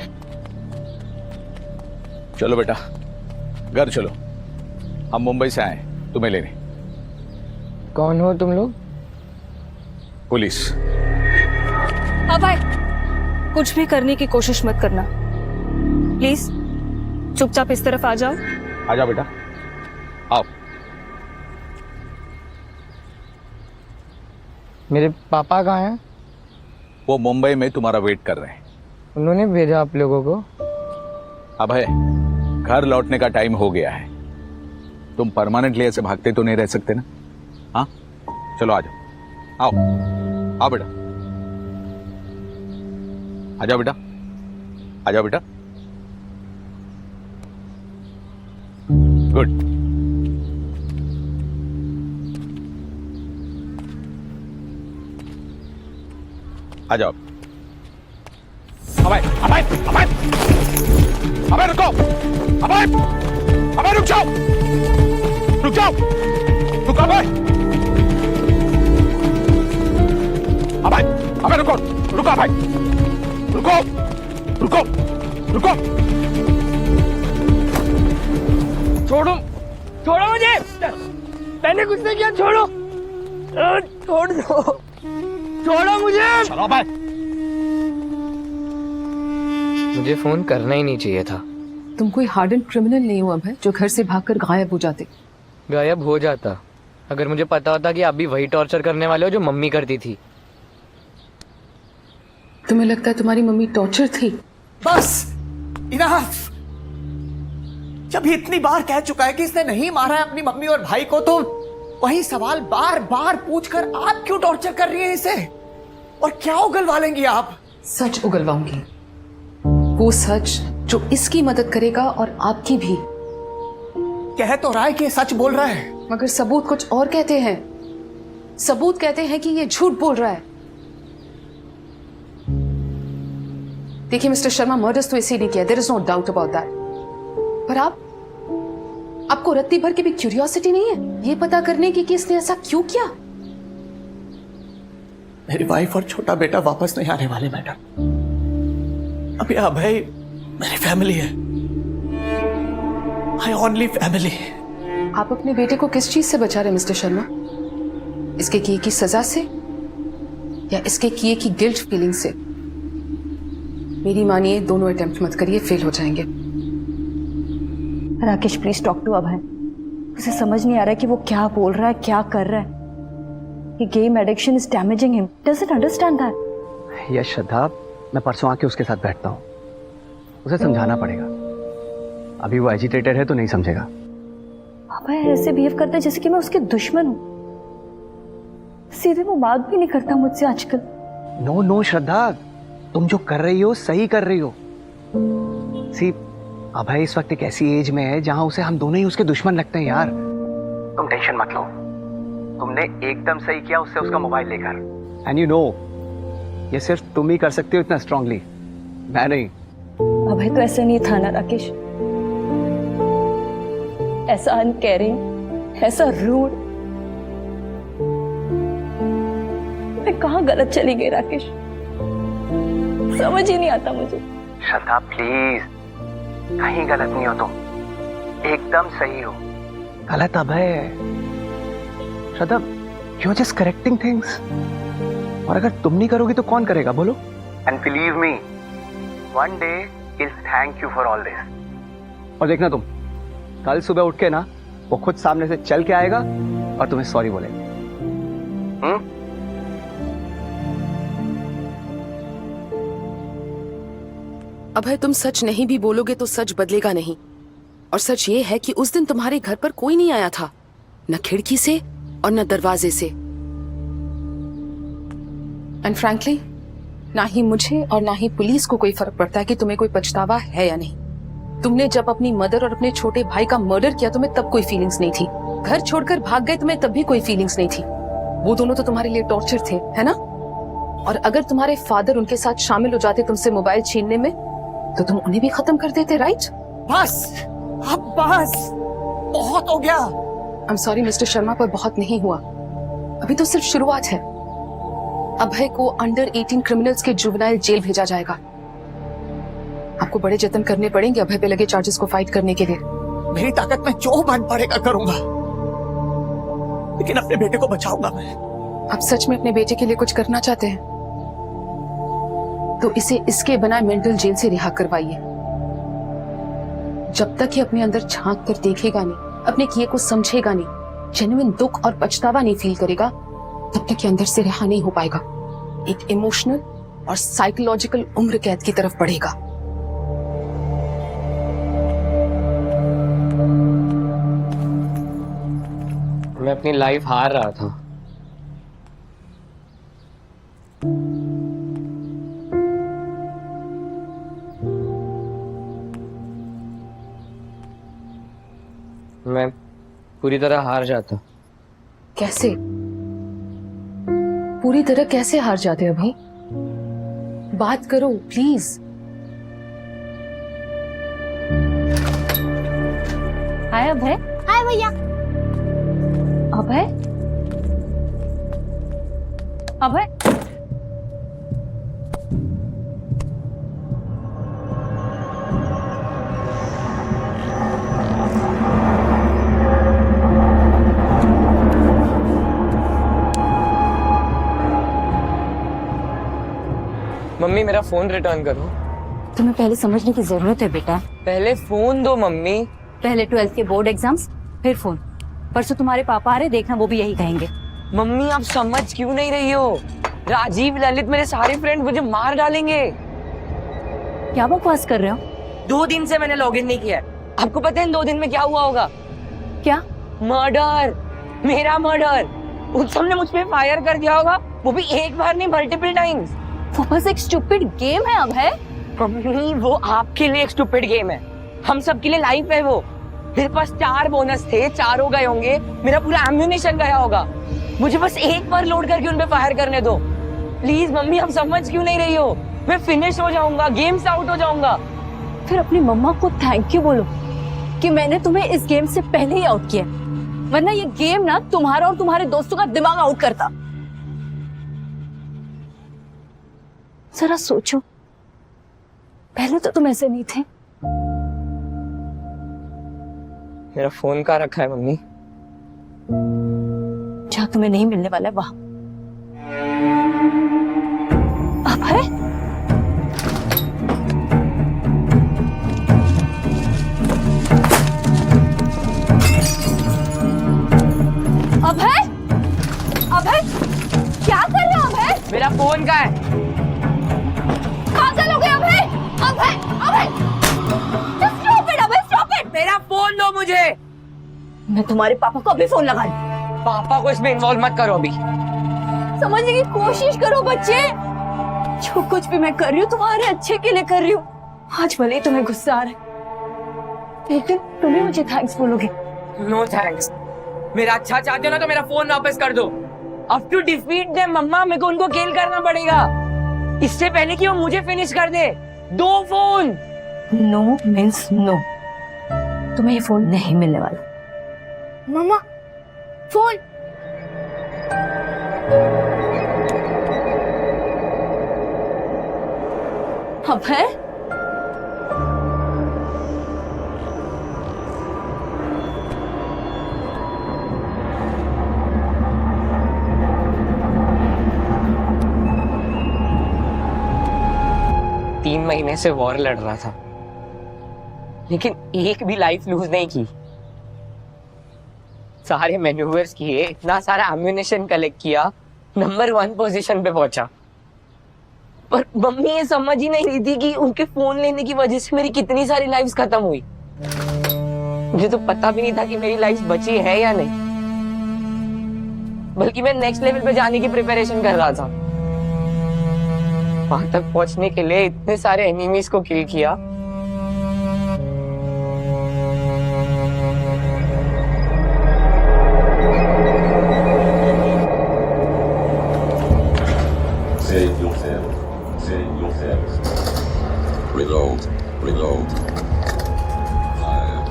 चलो बेटा, घर चलो। हम मुंबई से आए तुम्हें लेने। कौन हो तुम लोग? पुलिस। अभय, कुछ भी करने की कोशिश मत करना प्लीज। चुपचाप इस तरफ आ जाओ। आ जाओ बेटा, आओ। मेरे पापा कहाँ हैं? वो मुंबई में तुम्हारा वेट कर रहे हैं। उन्होंने भेजा आप लोगों को? अभय, घर लौटने का टाइम हो गया है। तुम परमानेंटली ऐसे भागते तो नहीं रह सकते ना। हाँ चलो आ जाओ, आओ आओ बेटा, आ जाओ बेटा, आ जाओ बेटा। गुड। आ जाओ। अभय अभय अभय अभय रुको, अभय अभय रुक जाओ, रुक जाओ, रुक अभय, अभय अभय रुको, रुको अभय, रुको रुको रुको। छोड़ो, छोड़ो मुझे, मैंने कुछ नहीं किया। छोड़ो, छोड़ दो, छोड़ो मुझे। चलो अभय। मुझे फोन करना ही नहीं चाहिए था। तुम कोई हार्डन क्रिमिनल नहीं हो अभय जो घर से भागकर गायब हो जाते। गायब हो जाता अगर मुझे पता होता कि आप भी वही टॉर्चर करने वाले हो जो मम्मी करती थी। तुम्हें लगता है तुम्हारी मम्मी टॉर्चर थी? बस इनफ। जब ये इतनी बार कह चुका है कि इसने नहीं मारा है अपनी मम्मी और भाई को, तो वही सवाल बार बार पूछकर आप क्यों टॉर्चर कर रही हैं इसे? और क्या उगलवा लेंगी आप? सच उगलवाऊंगी, वो सच जो इसकी मदद करेगा और आपकी भी। कह तो रहा है कि ये सच बोल रहा है, मगर सबूत कुछ और कहते हैं। सबूत कहते हैं कि ये झूठ बोल रहा है। देखिए मिस्टर शर्मा, मर्डर्स तो इसी ने किया, there is no doubt about that. पर आपको रत्ती भर की भी क्यूरियोसिटी नहीं है ये पता करने की कि इसने ऐसा क्यों किया? मेरी वाइफ और छोटा बेटा वापस नहीं आने वाले मैडम। अब ये अभय मेरी फैमिली है, माय ओनली फैमिली। आप अपने बेटे को किस चीज से बचा रहे मिस्टर शर्मा? इसके किए की सजा से या इसके किए की गिल्ट फीलिंग से? मेरी मानिए, दोनों अटेम्प्ट मत करिए, फेल हो जाएंगे। राकेश प्लीज टॉक टू अभय। उसे समझ नहीं आ रहा है कि वो क्या बोल रहा है, क्या कर रहा है। ये game addiction is damaging him. Doesn't understand that. Yes Shraddha, मैं परसों आके उसके साथ बैठता हूँ, उसे समझाना पड़ेगा। अभी वो एजिटेटेड है तो नहीं समझेगा। अभय ऐसे बिहेव करता है जैसे कि मैं उसके दुश्मन हूँ। सीधे वो बात भी नहीं करता मुझसे आजकल। नो नो श्रद्धा, तुम जो कर रही हो सही कर रही हो। सी, अभय इस वक्त एक ऐसी एज में है जहां उसे हम दोनों ही उसके दुश्मन लगते हैं यार। तुम टेंशन मत लो, तुमने एकदम सही किया उससे उसका मोबाइल लेकर। एंड यू नो, ये सिर्फ तुम ही कर सकते हो इतना स्ट्रांगली, मैं नहीं। अभय तो ऐसा नहीं था ना राकेश, ऐसा अनकेयरिंग, ऐसा रूड। मैं कहाँ गलत चली गई राकेश, समझ ही नहीं आता मुझे। श्रद्धा प्लीज, कहीं गलत नहीं हो तुम, एकदम सही हो। गलत अभय है Shraddha, you are just correcting things. और अगर तुम नहीं करोगी तो कौन करेगा बोलो? And believe me, one day will thank you for all this. और देखना तुम, कल सुबह उठ के ना वो खुद सामने से चल के आएगा और तुम्हें सॉरी बोलेगा। अभय, तुम सच नहीं भी बोलोगे तो सच बदलेगा नहीं। और सच ये है कि उस दिन तुम्हारे घर पर कोई नहीं आया था, न खिड़की से और न दरवाजे से। एंड फ्रैंकली, ना ही मुझे और ना ही पुलिस को कोई फर्क पड़ता है कि तुम्हें कोई पछतावा है या नहीं। तुमने जब अपनी मदर और अपने छोटे भाई का मर्डर किया तुम्हें तब कोई फीलिंग्स नहीं थी। घर छोड़कर भाग गए तुम्हें तब भी कोई फीलिंग्स नहीं थी। वो दोनों तो तुम्हारे लिए टॉर्चर थे, है ना? और अगर तुम्हारे फादर उनके साथ शामिल हो जाते तुमसे मोबाइल छीनने में, तो तुम उन्हें भी खत्म कर देते, राइट? बस अब बस, बहुत हो गया। I'm sorry मिस्टर शर्मा, पर बहुत नहीं हुआ। अभी तो सिर्फ शुरुआत है। अभय को अंडर 18 क्रिमिनल्स के जुवेनाइल जेल भेजा जाएगा। आपको बड़े जतन करने पड़ेंगे अभय पे लगे चार्जेस को फाइट करने के लिए। मेरी ताकत में जो बन पड़ेगा करूंगा, लेकिन अपने बेटे को बचाऊंगा मैं। आप सच में अपने बेटे के लिए कुछ करना चाहते हैं तो इसे इसके बनाए मेंटल जेल से रिहा करवाइए। जब तक ये अपने अंदर झांक कर देखेगा नहीं, अपने किए को समझेगा नहीं, जेन्युइन दुख और पछतावा नहीं फील करेगा, तब तक ये अंदर से रिहा नहीं हो पाएगा। एक इमोशनल और साइकोलॉजिकल उम्र कैद की तरफ बढ़ेगा। मैं अपनी लाइफ हार रहा था। मैं पूरी तरह हार जाता। कैसे? पूरी तरह कैसे हार जाते अभी? बात करो प्लीज। हाय अभय। हाय भैया। अभय अभय मम्मी मेरा फोन रिटर्न करो। तुम्हें पहले समझने की जरूरत है बेटा। पहले फोन दो मम्मी। पहले 12th के बोर्ड एग्जाम्स, फिर फोन। परसों तुम्हारे पापा आ रहे, देखना वो भी यही कहेंगे। मम्मी आप समझ क्यों नहीं रही हो? राजीव, ललित, मेरे सारे फ्रेंड मुझे मार डालेंगे। क्या बकवास कर रहे हो? 2 दिन से मैंने लॉगिन नहीं किया है। आपको पता है इन 2 दिन में क्या हुआ होगा? क्या? मर्डर, मेरा मर्डर। उन सब ने मुझ पे फायर कर दिया होगा, वो भी एक बार नहीं, मल्टीपल टाइम्स। वो बस एक स्टूपिड गेम है अभय। मम्मी वो आपके लिए एक स्टूपिड गेम है, हम सब के लिए लाइफ है वो। मेरे पास 4 बोनस थे, 4 गए होंगे, मेरा पूरा एम्यूनिशन गया होगा। मुझे बस एक बार लोड करके उन पे फायर करने दो प्लीज। मम्मी हम समझ क्यों नहीं रही हो? मैं फिनिश हो जाऊंगा, गेम से आउट हो जाऊंगा। फिर अपनी मम्मा को थैंक यू बोलो कि मैंने तुम्हें इस गेम से पहले ही आउट किया, वरना ये गेम ना तुम्हारा और तुम्हारे दोस्तों का दिमाग आउट करता। जरा सोचो, पहले तो तुम ऐसे नहीं थे। मेरा फोन कहाँ रखा है मम्मी? जहाँ तुम्हें नहीं मिलने वाला है वहां। अभय अभय अभय क्या कर रहे हो अभय? मेरा फोन कहाँ है? पागल हो गए Abhay? Abhay Abhay stop it Abhay, stop it. मेरा फोन दो मुझे। मैं तुम्हारे पापा को अभी फोन लगा लूं। पापा को इसमें इन्वॉल्व मत करो अभी। समझने की कोशिश करो बच्चे, जो कुछ भी मैं कर रही हूँ तुम्हारे अच्छे के लिए कर रही हूँ। आज भले ही तुम्हें गुस्सा आ रहा है, लेकिन तुम ही मुझे थैंक्स बोलोगे। No thanks. मेरा अच्छा चाहते हो ना तो मेरा फोन वापस कर दो। अब टू डिफीट देम मम्मा, मेरे को उनको किल करना पड़ेगा इससे पहले कि वो मुझे फिनिश कर दे। 2 फोन। No means no. तुम्हें ये फोन नहीं मिलने वाला। मम्मा फोन। अभय तीन महीने से वॉर लड़ रहा था, लेकिन एक भी लाइफ लूज नहीं की। सारे मैन्यूवर्स किए, इतना सारा एम्यूनिशन कलेक्ट किया, नंबर 1 पोजीशन पे पहुंचा। पर मम्मी ये समझ ही नहीं रही थी कि उनके फोन लेने की वजह से मेरी कितनी सारी लाइफ्स खत्म हुई। मुझे तो पता भी नहीं था कि मेरी लाइफ बची है या नहीं, बल्कि मैं नेक्स्ट लेवल पे जाने की प्रिपरेशन कर रहा था। वहां तक पहुंचने के लिए इतने सारे एनिमीज को किल किया। Save yourself. Save yourself. Reload. Reload. 5,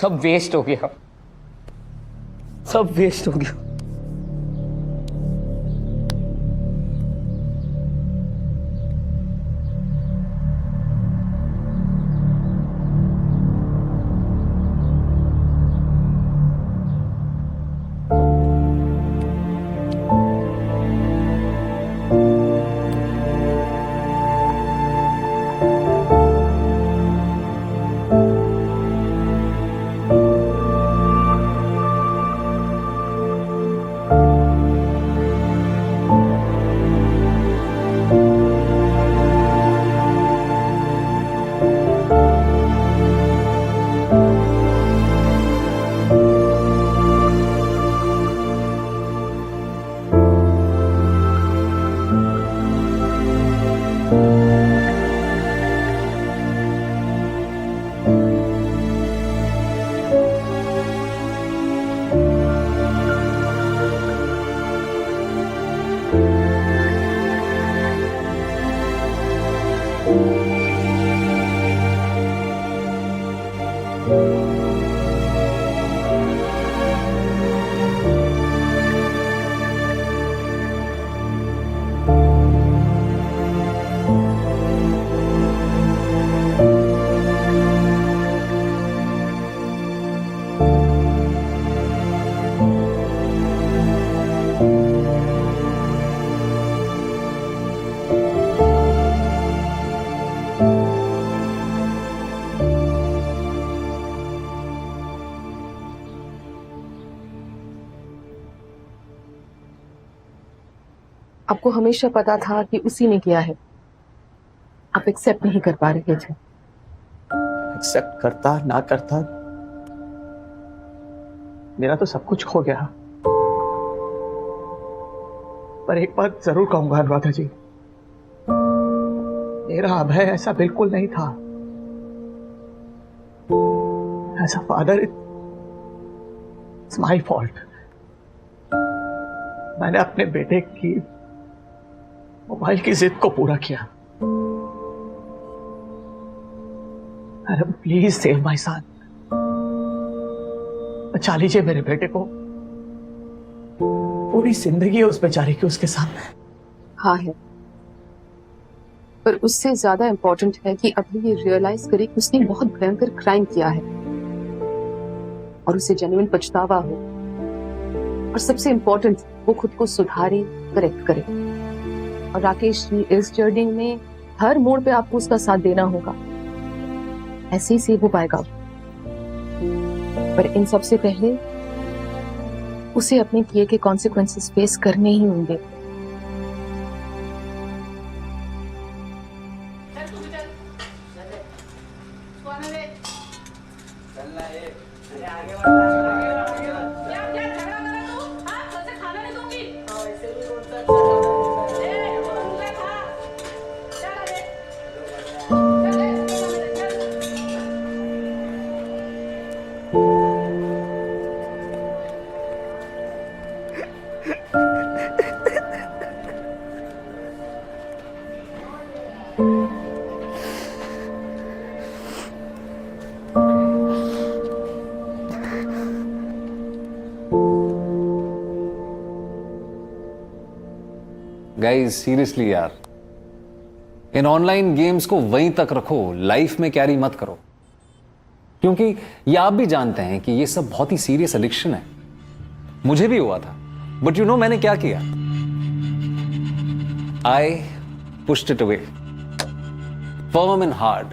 सब वेस्ट हो गया, सब वेस्ट हो गया। आपको हमेशा पता था कि उसी ने किया है, आप एक्सेप्ट नहीं कर पा रहे थे। एक्सेप्ट करता ना करता, मेरा तो सब कुछ हो गया। पर एक बात जरूर कहूंगा अनुराधा जी, मेरा अभय ऐसा बिल्कुल नहीं था। As a father it's my fault. मैंने अपने बेटे की मोबाइल की जिद को पूरा किया। Madam please save my son, बचा लीजिए मेरे बेटे को। पूरी जिंदगी है उस बेचारे की उसके सामने। हाँ है, पर उससे ज्यादा इंपॉर्टेंट है कि अभी ये रियलाइज करे कि उसने बहुत भयंकर क्राइम किया है और उसे जेन्युइन पछतावा हो। और सबसे इंपॉर्टेंट, वो खुद को सुधारे, करेक्ट करे। और राकेश जी, इस जर्नी में हर मोड़ पे आपको उसका साथ देना होगा, ऐसे ही सेव हो पाएगा। पर इन सबसे पहले उसे अपने किए के कॉन्सिक्वेंसेस फेस करने ही होंगे। गाइस सीरियसली यार, इन ऑनलाइन गेम्स को वहीं तक रखो, लाइफ में कैरी मत करो। क्योंकि ये आप भी जानते हैं कि ये सब बहुत ही सीरियस एडिक्शन है। मुझे भी हुआ था, बट यू नो मैंने क्या किया? I pushed it away firm and hard.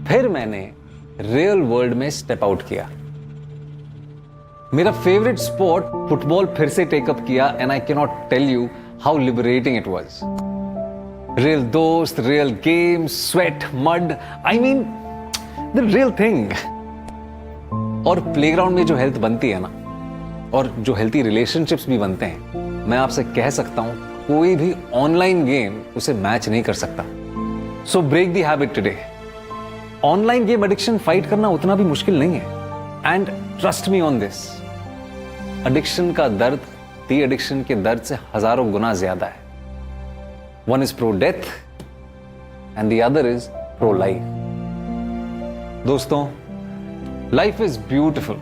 फिर मैंने रियल वर्ल्ड में स्टेप आउट किया। मेरा फेवरेट स्पोर्ट फुटबॉल फिर से टेकअप किया and I can not tell you how liberating it was. Real दोस्त, real game, sweat, mud, I mean the real thing. और प्लेग्राउंड में जो हेल्थ बनती है ना, और जो हेल्थी रिलेशनशिप्स भी बनते हैं, मैं आपसे कह सकता हूं कोई भी ऑनलाइन गेम उसे मैच नहीं कर सकता। So break the habit today. Online game addiction fight करना उतना भी मुश्किल नहीं है। And trust me on this, addiction का दर्द डी एडिक्शन के दर्द से हजारों गुना ज्यादा है। One is pro death and the other is pro life. दोस्तों, लाइफ इज ब्यूटिफुल,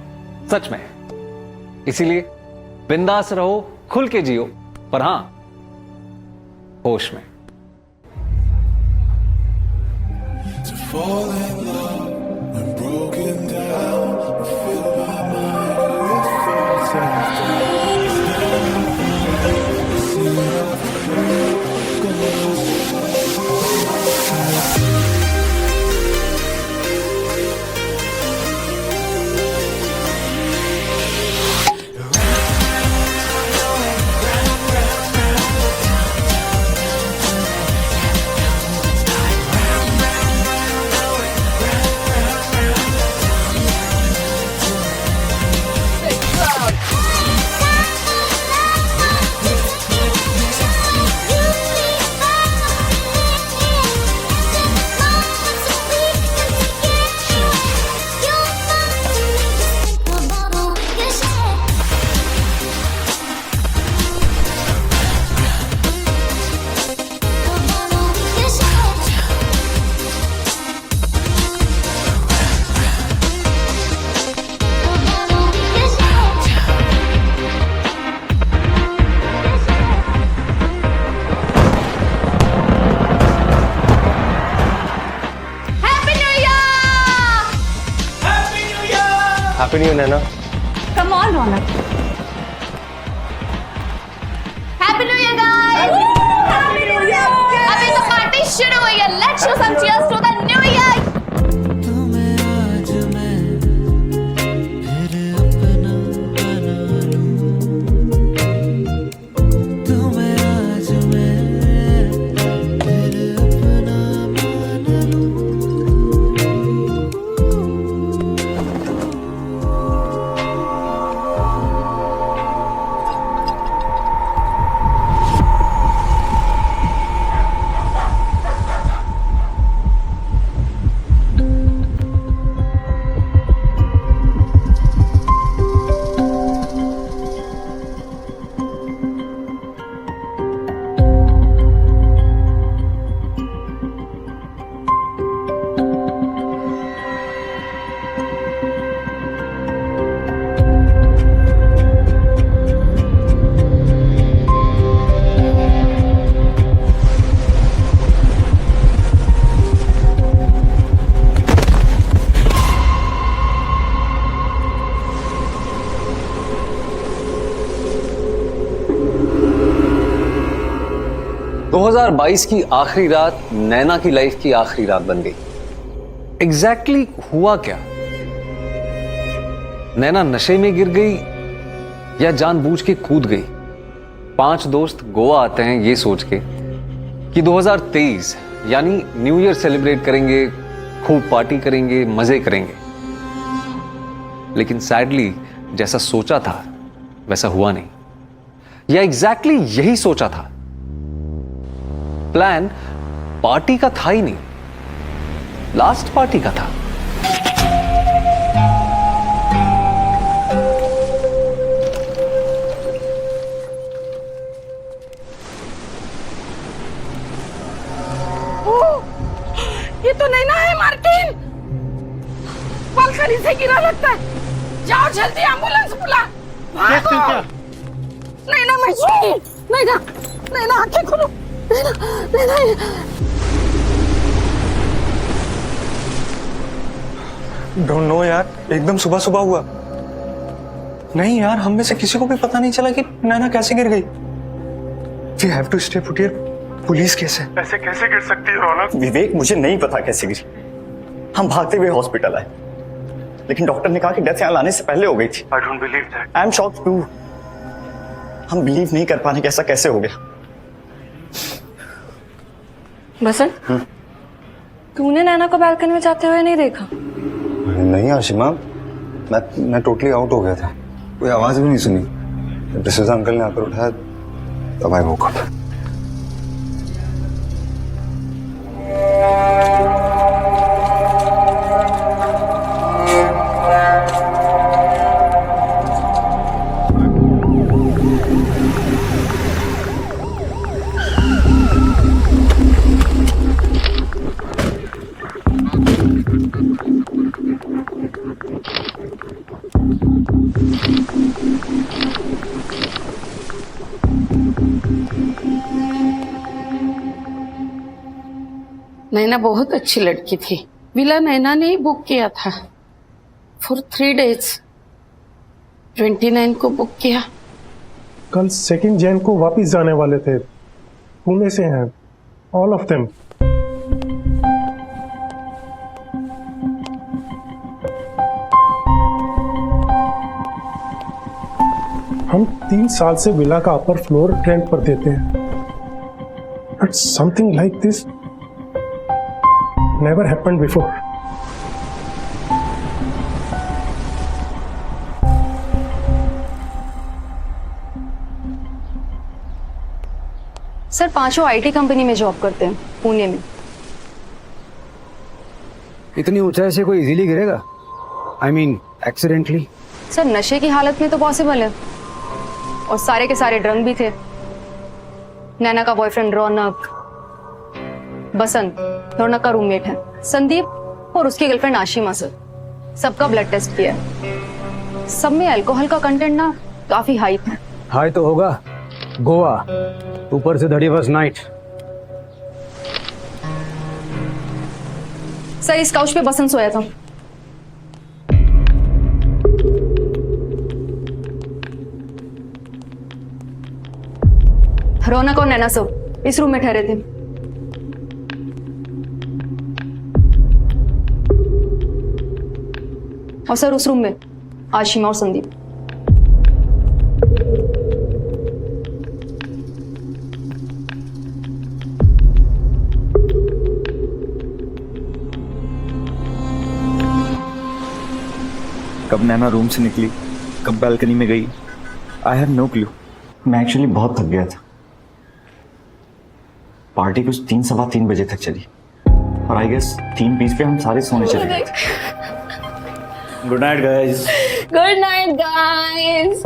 सच में। इसीलिए बिंदास रहो, खुल के जियो, पर हां, होश में। Happy new year Naina. Come on Raunak. Happy new year guys. Happy new year. अभी तो पार्टी शुरू हुई है। Let's show some cheers to the new year. की आखिरी रात नैना की लाइफ की आखिरी रात बन गई। एग्जैक्टली हुआ क्या? नैना नशे में गिर गई या जानबूझ के कूद गई? 5 दोस्त गोवा आते हैं ये सोच के कि 2023 यानी न्यू ईयर सेलिब्रेट करेंगे, खूब पार्टी करेंगे, मजे करेंगे। लेकिन सैडली जैसा सोचा था वैसा हुआ नहीं, या एग्जैक्टली यही सोचा था। प्लान पार्टी का था ही नहीं, लास्ट पार्टी का था। ये तो नैना है मार्टिन। बालकनी से गिरा लगता है। जाओ जल्दी एम्बुलेंस बुला। भागो। नैना मैं सुनी। नैना नैना आंखें खोलो। डोंट नो यार, एकदम सुबह सुबह हुआ। नहीं यार, हम में से किसी को भी पता नहीं चला कि नैना कैसे गिर गई। We have to stay put here. Police case है। ऐसे कैसे गिर सकती है रौनक? विवेक, मुझे नहीं पता कैसे गिरी। हम भागते हुए हॉस्पिटल आए, लेकिन डॉक्टर ने कहा कि डेथ यहाँ लाने से पहले हो गई थी। I don't believe that. I am shocked too. हम बिलीव नहीं कर पाने कि ऐसा कैसे हो गया। बसंत, तूने नैना को बालकनी में जाते हुए नहीं देखा? नहीं आशिमा, मैं टोटली आउट हो गया था, कोई आवाज भी नहीं सुनी। डिसूजा अंकल ने आकर उठाया तब आई वोक अप। नैना बहुत अच्छी लड़की थी। विला नैना ने ही बुक किया था फॉर 3 days। 29 को बुक किया। कल 2 जैन को वापस जाने वाले थे, पुणे से हैं ऑल ऑफ देम। हम 3 साल से विला का अपर फ्लोर रेंट पर देते हैं, but something like this never happened before. Sir 5 IT company में जॉब करते हैं, पुणे में। इतनी ऊंचाई से कोई इजीली गिरेगा? I mean accidentally? सर नशे की हालत में तो पॉसिबल है, और सारे के सारे ड्रंक भी थे। नैना का बॉयफ्रेंड रौनक, बसंत रौनक का रूममेट है, संदीप और उसकी गर्लफ्रेंड आशिमा। सर सबका ब्लड टेस्ट किया है, सब में अल्कोहल का कंटेंट ना काफी हाई था। हाई तो होगा, गोवा, ऊपर से 31st नाइट। सर इस काउच पे बसंत सोया था। रौनक और नैना सब इस रूम में ठहरे थे। और सर उस रूम में आशिमा और संदीप। कब नैना रूम से निकली, कब बालकनी में गई, आई हैव नो क्लू। मैं एक्चुअली बहुत थक गया था। पार्टी कुछ 3 सवा 3 बजे तक चली, और आई गेस 3:20 पे हम सारे सोने चले गए थे। Good night guys. Good night guys.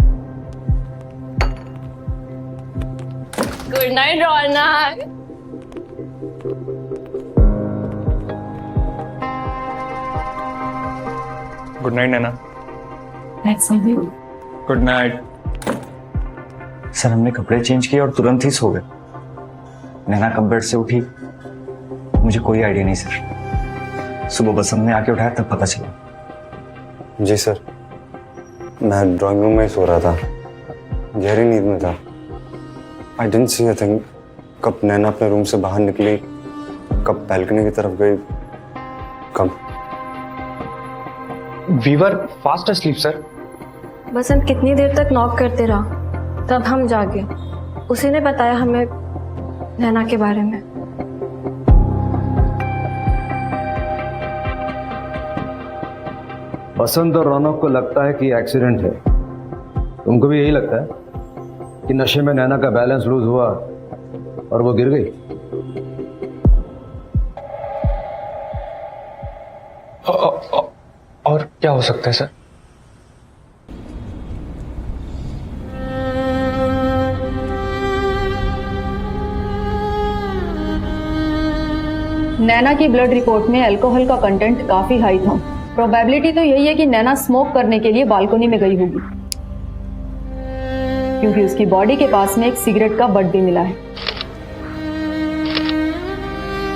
Good night Raunak. Good night Naina. Good night. Sir हमने कपड़े चेंज किए और तुरंत ही सो गए। नैना कब बेड से उठी मुझे कोई आइडिया नहीं सर। सुबह बसंत ने आके उठाया तब पता चला। जी सर, मैं ड्राइंग रूम में ही सो रहा था, गहरी नींद में था। I didn't see a thing. कब नैना अपने रूम से बाहर निकली, कब बैल्कनी की तरफ गई, कब। We were fast asleep sir. Basant कितनी देर तक नॉक करते रहा, तब हम जागे। उसी ने बताया हमें नैना के बारे में। बसंत और रौनक को लगता है कि एक्सीडेंट है, तुमको भी यही लगता है कि नशे में नैना का बैलेंस लूज हुआ और वो गिर गई? और क्या हो सकता है सर? नैना की ब्लड रिपोर्ट में अल्कोहल का कंटेंट काफी हाई था। प्रोबेबिलिटी तो यही है कि नैना स्मोक करने के लिए बालकनी में गई होगी, क्योंकि उसकी बॉडी के पास में एक सिगरेट का बट भी मिला है।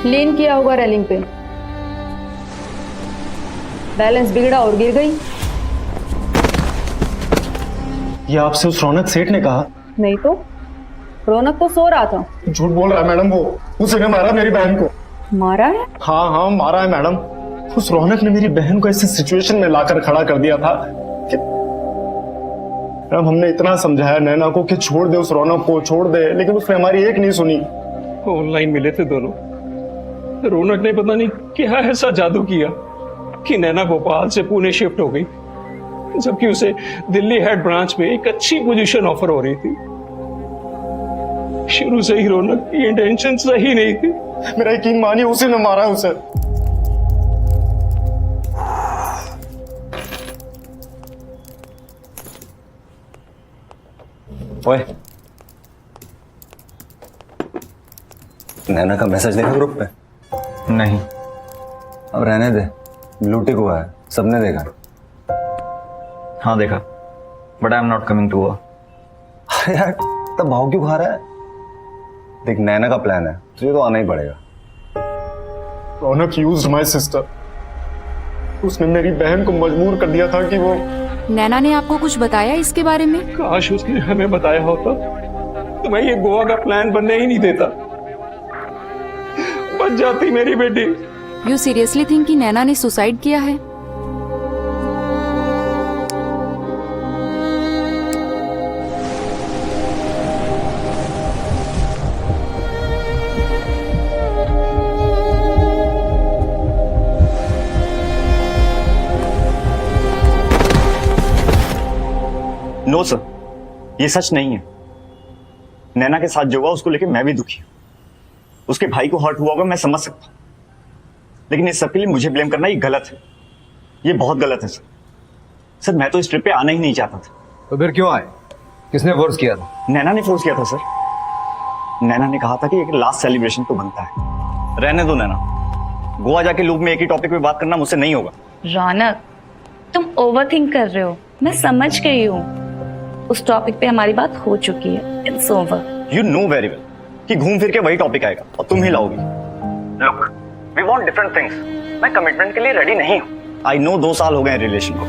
लीन किया होगा रेलिंग पे, बैलेंस बिगड़ा और गिर गई। ये आपसे उस रौनक सेठ ने कहा? नहीं तो, रौनक तो सो रहा था। झूठ बोल रहा है मैडम, वो उसी ने मारा मेरी बहन को। मारा है? हाँ हाँ मारा है मैडम। उस रौनक ने मेरी बहन को ऐसी सिचुएशन में लाकर खड़ा कर दिया था कि मैडम हमने इतना समझाया नैना को कि छोड़ दे उस रौनक को, छोड़ दे, लेकिन उसने हमारी एक नहीं सुनी। ऑनलाइन मिले थे दोनों। रौनक ने पता नहीं क्या ऐसा जादू किया कि नैना भोपाल से पुणे शिफ्ट हो गई, जबकि उसे दिल्ली हेड ब्रांच में एक अच्छी पोजीशन ऑफर हो रही थी। शुरू से ही रौनक की इंटेंशन सही नहीं थी। मेरा यकीन मानिए, उसी ने मारा है उसे। ओए, नैना का मैसेज देखा ग्रुप पे? नहीं। अब रहने दे, ब्लू टिक हुआ है, सबने देखा। हाँ देखा, but I am not coming too. अरे यार तब भाव क्यों खा रहा है? देख नैना का प्लान है, तुझे तो आना ही पड़ेगा। रौनक यूज्ड माय सिस्टर। उसने मेरी बहन को मजबूर कर दिया था कि वो। नैना ने आपको कुछ बताया इसके बारे में? काश उसने हमें बताया होता तो मैं ये गोवा का प्लान बनने ही नहीं देता। बच जाती मेरी बेटी। यू सीरियसली थिंक कि नैना ने सुसाइड किया है? नो सर, ये सच नहीं है। नैना के साथ जो हुआ उसको लेके मैं भी दुखी हूं। उसके भाई को हर्ट हुआ होगा, मैं समझ सकता हूं, लेकिन इस सब के लिए मुझे ब्लेम करना ये गलत है। ये बहुत गलत है सर। सर मैं तो इस ट्रिप पे आना ही नहीं चाहता था। तो फिर क्यों आए? किसने फोर्स किया था? नैना ने फोर्स किया था सर। नैना ने कहा था कि एक लास्ट सेलिब्रेशन तो बनता है। रहने दो नैना, गोवा जाके लूप में एक ही टॉपिक पे बात करना मुझसे नहीं होगा। रौनक, तुम ओवरथिंक कर रहे हो। मैं समझ गई हूँ, उस टॉपिक पे हमारी बात हो चुकी है। It's over. You know very well कि घूम फिर के वही टॉपिक आएगा और तुम ही लाओगी। Look, we want different things. मैं कमिटमेंट के लिए रेडी नहीं हूँ। आई नो 2 साल हो गए रिलेशन को,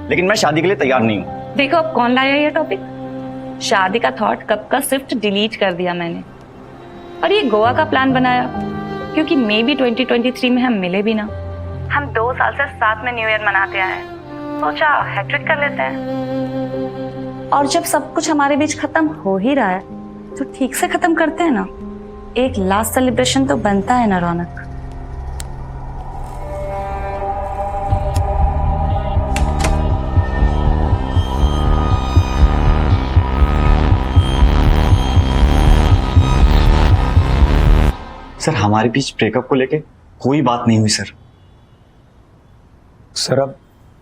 लेकिन मैं शादी के लिए तैयार नहीं हूँ। देखो अब कौन लाया ये टॉपिक। शादी का थॉट कब का स्विफ्ट डिलीट कर दिया मैंने, और ये गोवा का प्लान बनाया क्योंकि मे बी 2023 में हम मिले भी ना। हम 2 साल से साथ में न्यू ईयर मनाते आए, सोचा हैट्रिक कर लेते हैं। और जब सब कुछ हमारे बीच खत्म हो ही रहा है तो ठीक से खत्म करते हैं ना। एक लास्ट सेलिब्रेशन तो बनता है ना रौनक। सर हमारे बीच ब्रेकअप को लेके कोई बात नहीं हुई सर। सर अब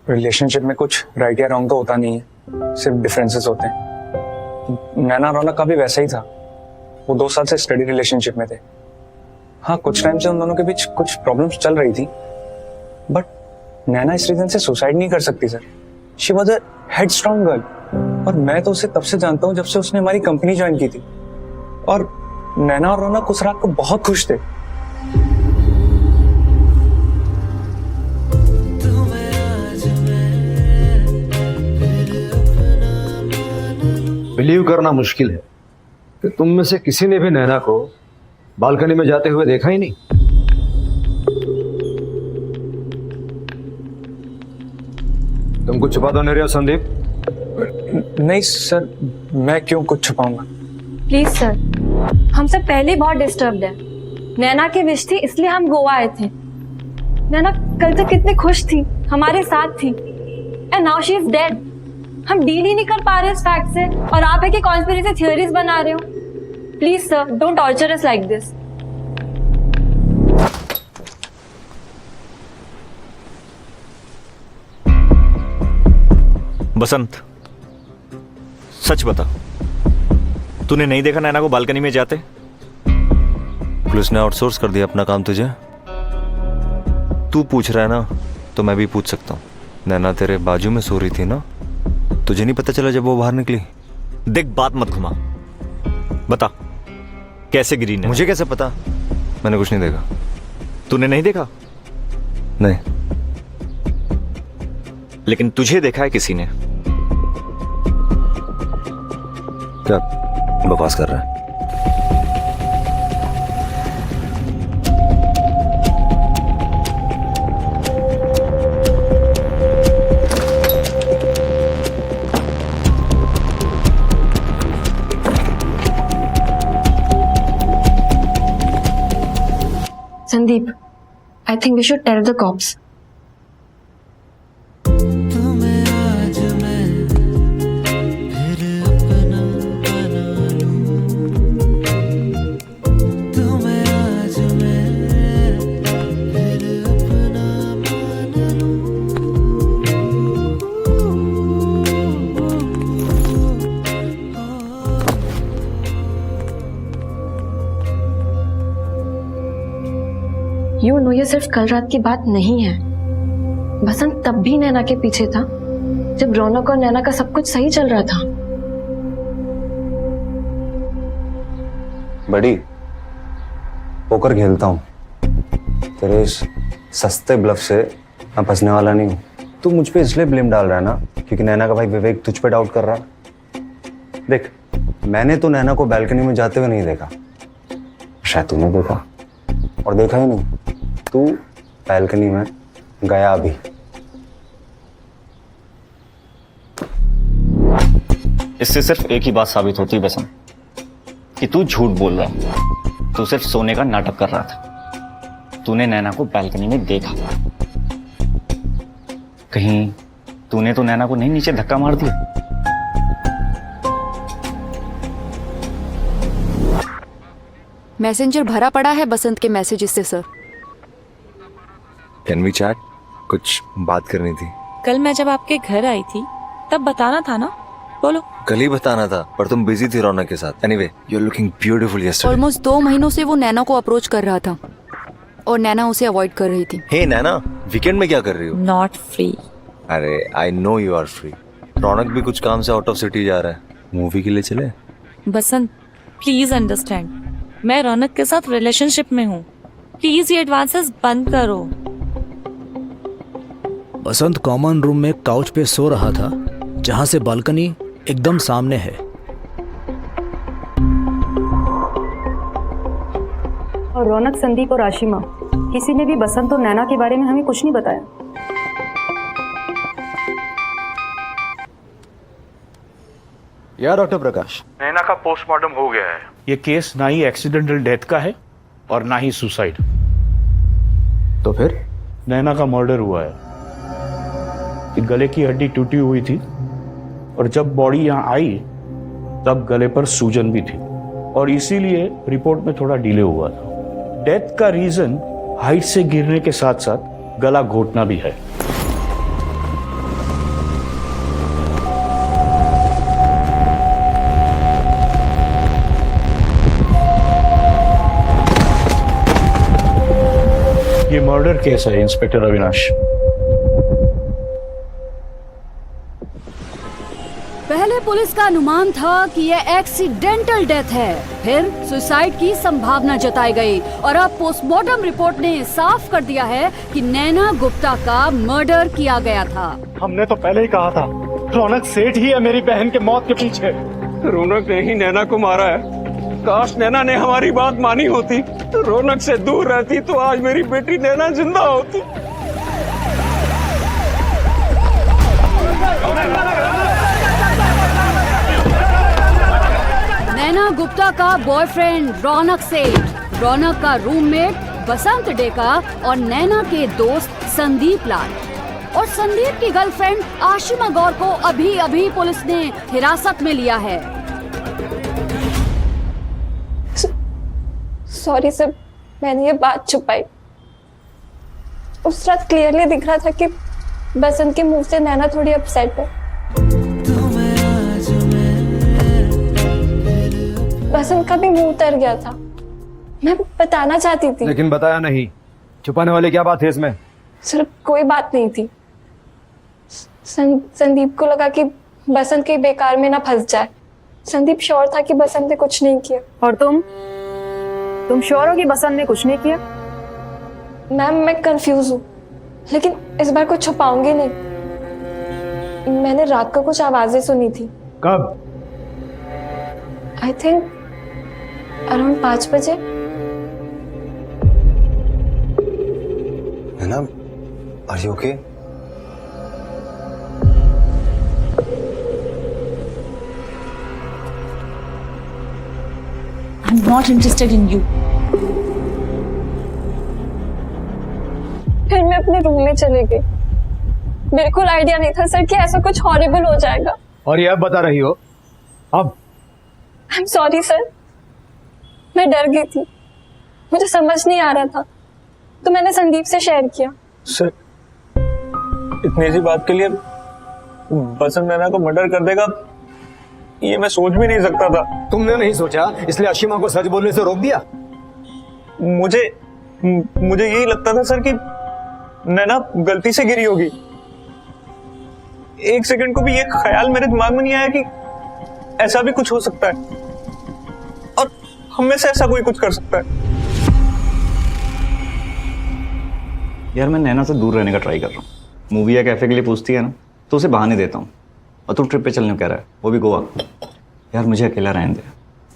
रिलेशनशिप में कुछ राइट या रॉन्ग तो होता नहीं है, सिर्फ डिफरेंसेस होते हैं। नैना रौनक का भी वैसा ही था। वो 2 साल से स्टडी रिलेशनशिप में थे। हाँ, कुछ टाइम से उन दोनों के बीच कुछ प्रॉब्लम्स चल रही थी, बट नैना इस रीजन से सुसाइड नहीं कर सकती sir. She was a headstrong girl, और मैं तो उसे तब से जानता हूँ जब से उसने हमारी कंपनी ज्वाइन की थी। और नैना और रौनक उस रात को बहुत खुश थे। बिलीव करना मुश्किल है कि तुम में से किसी ने भी नैना को बालकनी में जाते हुए देखा ही नहीं। तुम कुछ छुपा तो नहीं रहे हो संदीप? नहीं सर, मैं क्यों कुछ छुपाऊंगा। प्लीज सर, हमसे पहले बहुत डिस्टर्ब्ड है। नैना की विश थी इसलिए हम गोवा आए थे। नैना कल तक कितनी खुश थी, हमारे साथ थी, and now she is dead. हम डील ही नहीं कर पा रहे इस फैक्ट से, और आप है कि कॉन्स्पिरेसी थ्योरीज बना रहे हो। Please sir, don't torture us like this. Basant, सच बता, तूने नहीं देखा नैना को बालकनी में जाते? पुलिस ने आउटसोर्स कर दिया अपना काम तुझे। तू पूछ रहा है ना, तो मैं भी पूछ सकता हूँ। नैना तेरे बाजू में सो रही थी ना, तुझे नहीं पता चला जब वो बाहर निकली? देख, बात मत घुमा, बता कैसे गिरी नैना? मुझे कैसे पता? मैंने कुछ नहीं देखा। तूने नहीं देखा? नहीं। लेकिन तुझे देखा है किसी ने? क्या बकवास कर रहा है? Sandeep, I think we should tell the cops. You know, ये सिर्फ कल रात की बात नहीं है। बसंत तब भी नैना के पीछे था जब रौनक और नैना का सब कुछ सही चल रहा था। बड़ी पोकर खेलता हूँ। तेरे इस सस्ते ब्लफ से मैं फंसने वाला नहीं हूँ। तू मुझ पे इसलिए ब्लेम डाल रहा है ना क्योंकि नैना का भाई विवेक तुझ पे डाउट कर रहा। देख, मैंने तो नैना को बैल्कनी में जाते हुए नहीं देखा, शायद तूने देखा, और देखा ही नहीं, तू बैल्कनी में गया भी। इससे सिर्फ एक ही बात साबित होती है बसंत, कि तू झूठ बोल रहा है। तू सिर्फ सोने का नाटक कर रहा था। तूने नैना को बैल्कनी में देखा, कहीं तूने तो नैना को नहीं नीचे धक्का मार दिया? मैसेंजर भरा पड़ा है बसंत के मैसेजेस से सर। Can we chat? कुछ बात करनी थी। कल मैं जब आपके घर आई थी तब बताना था ना, बोलो। कल ही बताना था, पर तुम बिजी थी रौनक के साथ। Anyway, you are looking beautiful yesterday. Almost 2 महीनों से वो नैना को अप्रोच कर रहा था और नैना उसे अवॉइड कर रही थी। हे नैना, वीकेंड में क्या कर रही हो? Not free. अरे I know you are free. Raunak भी कुछ काम से आउट ऑफ सिटी जा रहा है, मूवी के लिए चले? बसंत प्लीज अंडरस्टैंड, मैं रौनक के साथ रिलेशनशिप में हूँ। प्लीज ये एडवांसेस बंद करो। बसंत कॉमन रूम में काउच पे सो रहा था, जहां से बालकनी एकदम सामने है। और रौनक, संदीप और आशिमा, किसी ने भी बसंत और नैना के बारे में हमें कुछ नहीं बताया। या डॉक्टर प्रकाश, नैना का पोस्टमार्टम हो गया है। ये केस ना ही एक्सीडेंटल डेथ का है और ना ही सुसाइड। तो फिर? नैना का मर्डर हुआ है। गले की हड्डी टूटी हुई थी और जब बॉडी यहाँ आई तब गले पर सूजन भी थी और इसीलिए रिपोर्ट में थोड़ा डिले हुआ था। डेथ का रीजन हाइट से गिरने के साथ साथ गला घोटना भी है। ये मर्डर केस है इंस्पेक्टर अविनाश। पहले पुलिस का अनुमान था कि यह एक्सीडेंटल डेथ है, फिर सुसाइड की संभावना जताई गई और अब पोस्टमार्टम रिपोर्ट ने साफ कर दिया है कि नैना गुप्ता का मर्डर किया गया था। हमने तो पहले ही कहा था, रौनक सेठ ही है मेरी बहन के मौत के पीछे। रौनक ने ही नैना को मारा है। काश नैना ने हमारी बात मानी होती, रौनक से दूर रहती तो आज मेरी बेटी नैना जिंदा होती। नैना गुप्ता का बॉयफ्रेंड रौनक सेठ, रौनक का रूममेट बसंत डेका और नैना के दोस्त संदीप लाल और संदीप की गर्लफ्रेंड आशिमा गौर को अभी अभी पुलिस ने हिरासत में लिया है। सॉरी सर, मैंने ये बात छुपाई। उस रात क्लियरली दिख रहा था कि बसंत के मुंह से नैना थोड़ी अपसेट है। बसंत का भी मुंह उतर गया था। मैं बताना चाहती थी, लेकिन बताया नहीं। छुपाने वाली क्या बात है इसमें? सर कोई बात नहीं थी। संदीप को लगा कि बसंत के बेकार में ना फंस जाए। संदीप श्योर था कि बसंत ने कुछ नहीं किया। और तुम श्योर हो कि बसंत ने कुछ नहीं किया? मैम मैं कंफ्यूज हूँ, लेकिन इस बार कुछ छुपाऊंगी नहीं। मैंने रात को कुछ आवाजें सुनी थी। कब? आई थिंक अराउंड 5 बजे। है ना? Are you okay? I'm not interested in you. फिर मैं अपने रूम में चली गई। बिल्कुल आइडिया नहीं था सर कि ऐसा कुछ हॉरिबल हो जाएगा। और ये अब बता रही हो? अब? I'm sorry सर, मैं डर गई थी, मुझे समझ नहीं आ रहा था, तो मैंने संदीप से शेयर किया। सर, इतनी सी बात के लिए बसंत नैना को मर्डर कर देगा, ये मैं सोच भी नहीं सकता था। तुमने नहीं सोचा, इसलिए आशिमा को सच बोलने से रोक दिया? मुझे यही लगता था सर कि नैना गलती से गिरी होगी। एक सेकंड को भी ये ख्याल मेरे दिमाग में नहीं आया कि ऐसा भी कुछ हो सकता है और हम में से ऐसा कोई कुछ कर सकता है। यार मैं नैना से दूर रहने का ट्राई कर रहा हूँ। मूवी या कैफे के लिए पूछती है ना तो उसे बहाने देता हूँ, और तू ट्रिप पे चलने को कह रहा है, वो भी गोवा। यार मुझे अकेला रहने दे,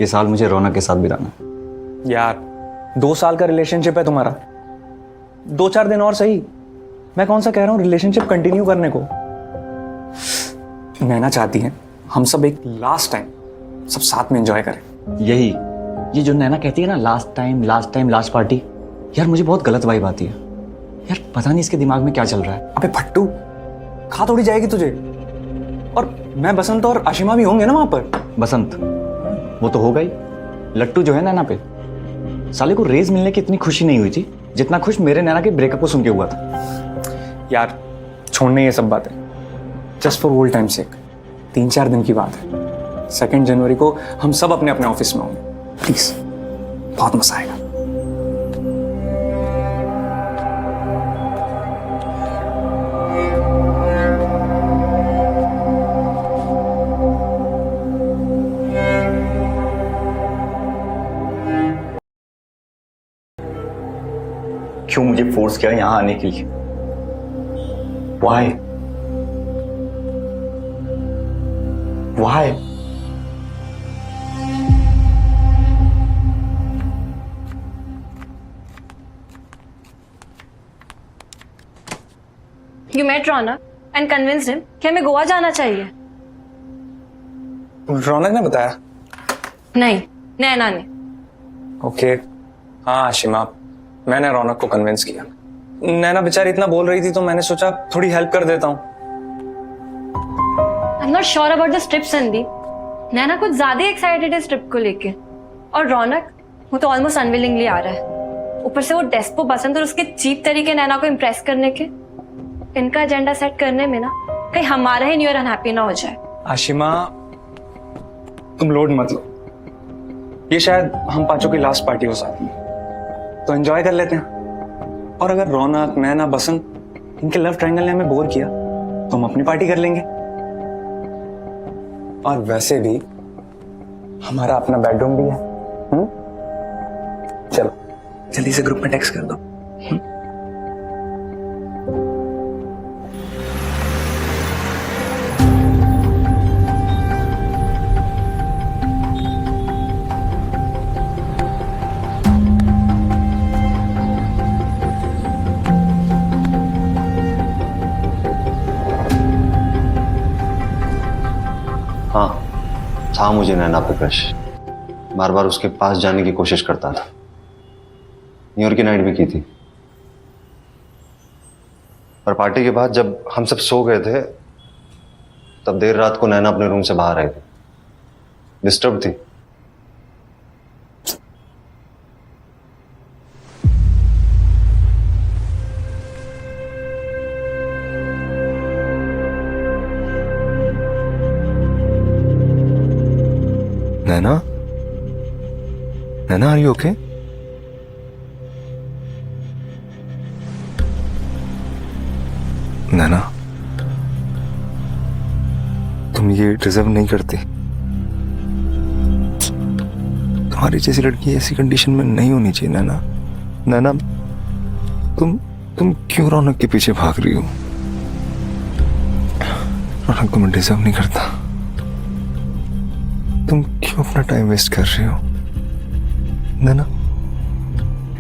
ये साल मुझे रौनक के साथ बिताना है। यार 2 साल का रिलेशनशिप है तुम्हारा, 2-4 दिन और सही। मैं कौन सा कह रहा हूँ रिलेशनशिप कंटिन्यू करने को। नैना चाहती है हम सब एक लास्ट टाइम सब साथ में एंजॉय करें। यही, ये जो नैना कहती है ना लास्ट टाइम लास्ट पार्टी, यार मुझे बहुत गलत वाइब आती है। यार पता नहीं इसके दिमाग में क्या चल रहा है। अबे फट्टू, खा थोड़ी जाएगी तुझे। और मैं बसंत और आशिमा भी होंगे ना वहां पर। बसंत वो तो होगा ही, लट्टू जो है नैना पे, साले को रेज मिलने की इतनी खुशी नहीं हुई थी जितना खुश मेरे नैना के ब्रेकअप को सुन के हुआ था। यार छोड़ने ये सब बातें, जस्ट फॉर ओल्ड टाइम सेक। 3-4 दिन की बात है, 2 जनवरी को हम सब अपने अपने ऑफिस में होंगे। प्लीज, बहुत मजा आएगा। क्यों मुझे फोर्स किया यहां आने के लिए? Why? Why? You met Raunak and convinced him कि हमें गोवा जाना चाहिए। रौनक ने बताया? नहीं, नैना ने। ओके, हाँ आशिमा, मैंने रौनक को कन्विंस किया। नैना बेचारी इतना बोल रही थी तो मैंने सोचा थोड़ी हेल्प कर देता हूँ। I'm not sure about this trip, Sandeep. नैना कुछ ज्यादा एक्साइटेड है इस ट्रिप को लेके, और रौनक वो तो ऑलमोस्ट अनविलिंगली आ रहा है। ऊपर से वो डेस्पो बसंत और उसके चीप तरीके नैना को इम्प्रेस करने के, इनका एजेंडा सेट करने में ना कहीं हमारा ही न्यू ईयर अनहैप्पी ना हो जाए। आशिमा तुम लोड मत लो, ये शायद हम पांचों की लास्ट पार्टी हो साथ में, तो एंजॉय कर लेते हैं। और अगर रौनक, नैना, बसंत इनके लव ट्रायंगल ने हमें बोर किया तो हम अपनी पार्टी कर लेंगे। और वैसे भी हमारा अपना बेडरूम भी है। चलो जल्दी से ग्रुप में टेक्स्ट कर दो। हाँ था मुझे नैना पे क्रश, बार बार उसके पास जाने की कोशिश करता था। न्यू ईयर की नाइट भी की थी, पर पार्टी के बाद जब हम सब सो गए थे तब देर रात को नैना अपने रूम से बाहर आई थी, डिस्टर्ब थी। नैना, नैना, आर यू ओके? नैना, तुम ये डिजर्व नहीं करती। तुम्हारी जैसी लड़की ऐसी कंडीशन में नहीं होनी चाहिए नैना। नैना, तुम क्यों रौनक के पीछे भाग रही हो? रौनक तुम्हें डिजर्व नहीं करता। तुम क्यों अपना टाइम वेस्ट कर रही हो? नैना,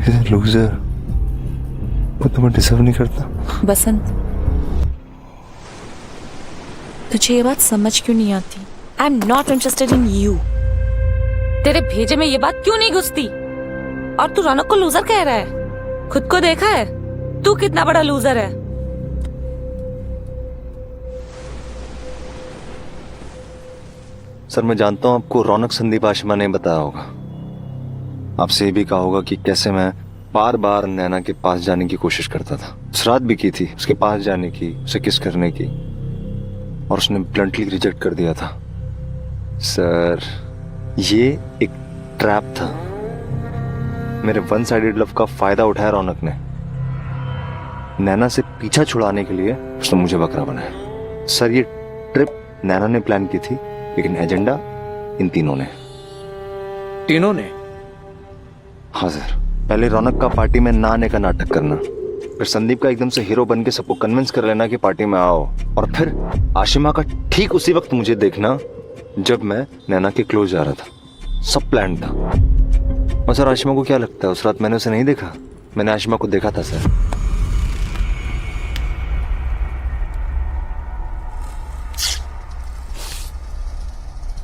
इज अ लूजर, वो तुम्हें डिजर्व नहीं करता। बसंत, तुझे ये बात समझ क्यों नहीं आती? आई am not interested in you. तेरे भेजे में ये बात क्यों नहीं घुसती? और तू रौनक को लूजर कह रहा है? खुद को देखा है तू कितना बड़ा लूजर है? सर मैं जानता हूं आपको रौनक संदीप आशिमा ने बताया होगा, आपसे ये भी कहा होगा कि कैसे मैं बार बार नैना के पास जाने की कोशिश करता था। उस रात भी की थी उसके पास जाने की, उसे किस करने की, और उसने ब्लंटली रिजेक्ट कर दिया था। सर ये एक ट्रैप था। मेरे वन साइडेड लव का फायदा उठाया रौनक ने। नैना से पीछा छुड़ाने के लिए उसने मुझे बकरा बनाया। सर ये ट्रिप नैना ने प्लान की थी, लेकिन एजेंडा इन तीनों ने। तीनों ने? हाँ सर, पहले रौनक का पार्टी में ना आने का नाटक करना, फिर संदीप का एकदम से हीरो बन के सबको कन्विंस कर लेना कि पार्टी में आओ, और फिर आशिमा का ठीक उसी वक्त मुझे देखना जब मैं नैना के क्लोज जा रहा था। सब प्लान था। और सर आशिमा को क्या लगता है, उस रात मैंने उसे नहीं देखा? मैंने आशिमा को देखा था सर।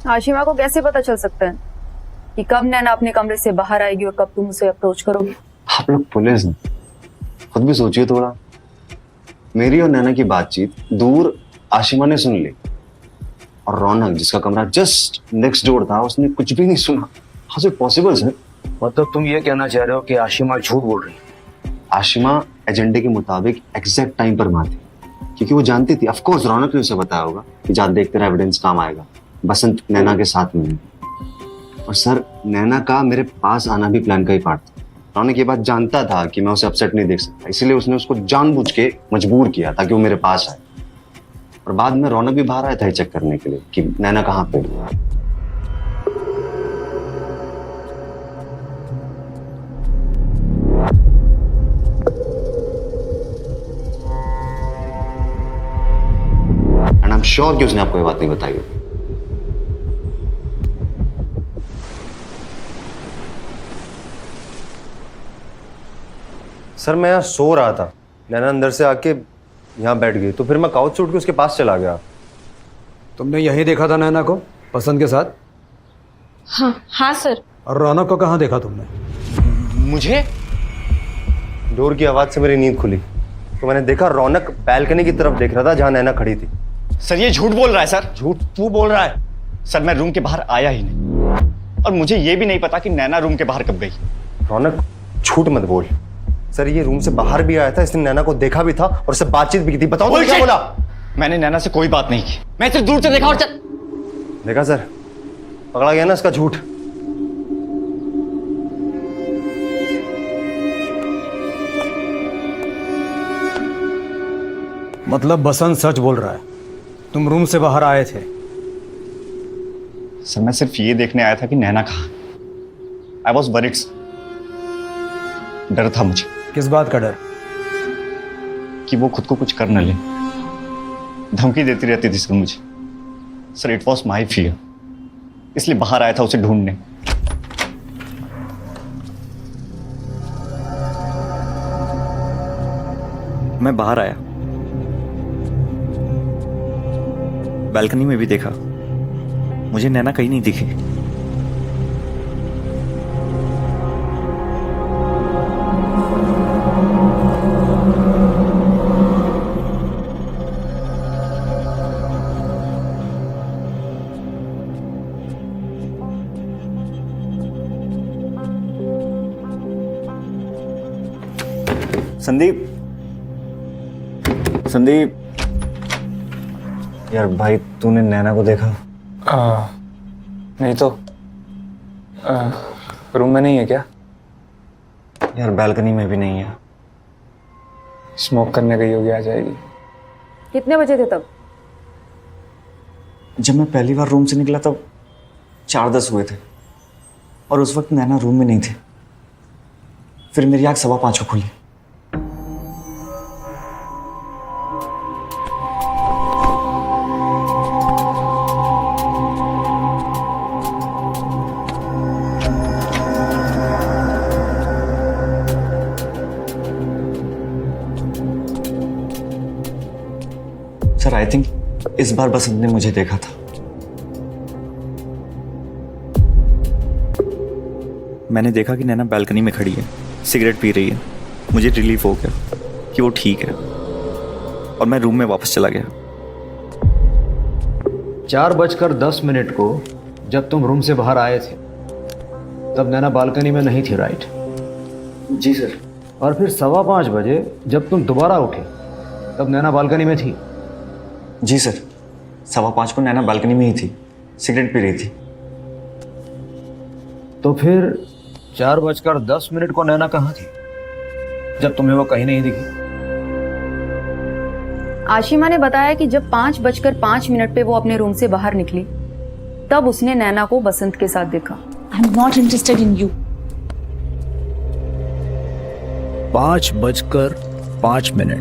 आशिमा को कैसे पता चल सकता है कि कब नैना अपने कमरे से बाहर आएगी और कब तुम उसे अप्रोच करोगे? आप लोग पुलिस हैं, खुद भी सोचिए थोड़ा। मेरी और नैना की बातचीत दूर आशिमा ने सुन ली, और रौनक जिसका कमरा जस्ट नेक्स्ट डोर था उसने कुछ भी नहीं सुना। How is it possible sir? मतलब तुम ये कहना चाह रहे हो कि आशिमा झूठ बोल रही है? आशिमा एजेंडे के मुताबिक एग्जैक्ट टाइम पर वहां थी, क्योंकि वो जानती थी, ऑफ कोर्स रौनक ने उसे बताया होगा कि जा देख तेरा एविडेंस काम आएगा, बसंत नैना के साथ में है। और सर नैना का मेरे पास आना भी प्लान का ही पार्ट था। रौनक ये बात जानता था कि मैं उसे अपसेट नहीं देख सकता, इसीलिए उसने उसको जानबूझ के मजबूर किया ताकि वो मेरे पास आए। और बाद में रौनक भी बाहर आया था चेक करने के लिए कि नैना कहाँ पे है। एंड आई एम श्योर कि उसने आपको ये बात नहीं बताई होगी। सर मैं यहाँ सो रहा था, नैना अंदर से आके यहाँ बैठ गई, तो फिर मैं काउच से उठ के उसके पास चला गया। तुमने यहीं देखा था नैना को बसंत के साथ? हाँ सर। और रौनक को कहाँ देखा तुमने? मुझे डोर की आवाज से मेरी नींद खुली, तो मैंने देखा रौनक बैल्कनी की तरफ देख रहा था जहाँ नैना खड़ी थी। सर ये झूठ बोल रहा है सर। झूठ तू बोल रहा है? सर मैं रूम के बाहर आया ही नहीं, और मुझे ये भी नहीं पता कि नैना रूम के बाहर कब गई। रौनक झूठ मत बोल। सर ये रूम से बाहर भी आया था, इसने नैना को देखा भी था और उससे बातचीत भी की थी। बताओ तुमने क्या बोला? मैंने नैना से कोई बात नहीं की, मैं सिर्फ दूर से देखा और चल। देखा सर, पकड़ा गया ना इसका झूठ। मतलब बसंत सच बोल रहा है, तुम रूम से बाहर आए थे? सर मैं सिर्फ ये देखने आया था कि नैना कहाँ। आई वॉज वरिड, डर था मुझे। किस बात का डर? कि वो खुद को कुछ कर न ले, धमकी देती रहती थी सर मुझे। Sir it was my fear, इसलिए बाहर आया था उसे ढूंढने। मैं बाहर आया, बालकनी में भी देखा, मुझे नैना कहीं नहीं दिखी। संदीप, संदीप यार भाई तूने नैना को देखा? नहीं तो रूम में नहीं है क्या? यार बैल्कनी में भी नहीं है। स्मोक करने गई होगी, आ जाएगी। कितने बजे थे तब? जब मैं पहली बार रूम से निकला तब 4:10 हुए थे, और उस वक्त नैना रूम में नहीं थी। फिर मेरी आँख 5:15 को खुली। सर आई थिंक इस बार बसंत ने मुझे देखा था। मैंने देखा कि नैना बालकनी में खड़ी है, सिगरेट पी रही है। मुझे रिलीफ हो गया कि वो ठीक है, और मैं रूम में वापस चला गया। 4:10 को जब तुम रूम से बाहर आए थे तब नैना बालकनी में नहीं थी, राइट? जी सर। और फिर 5:15 बजे जब तुम दोबारा उठे तब नैना बालकनी में थी? जी सर, 5:15 को नैना बालकनी में ही थी, सिगरेट पी रही थी। तो फिर 4:10 को नैना कहाँ थी जब तुम्हें वो कहीं नहीं दिखी? आशिमा ने बताया कि जब 5:05 पे वो अपने रूम से बाहर निकली तब उसने नैना को बसंत के साथ देखा। आई am not interested in you. 5:05 5 minute,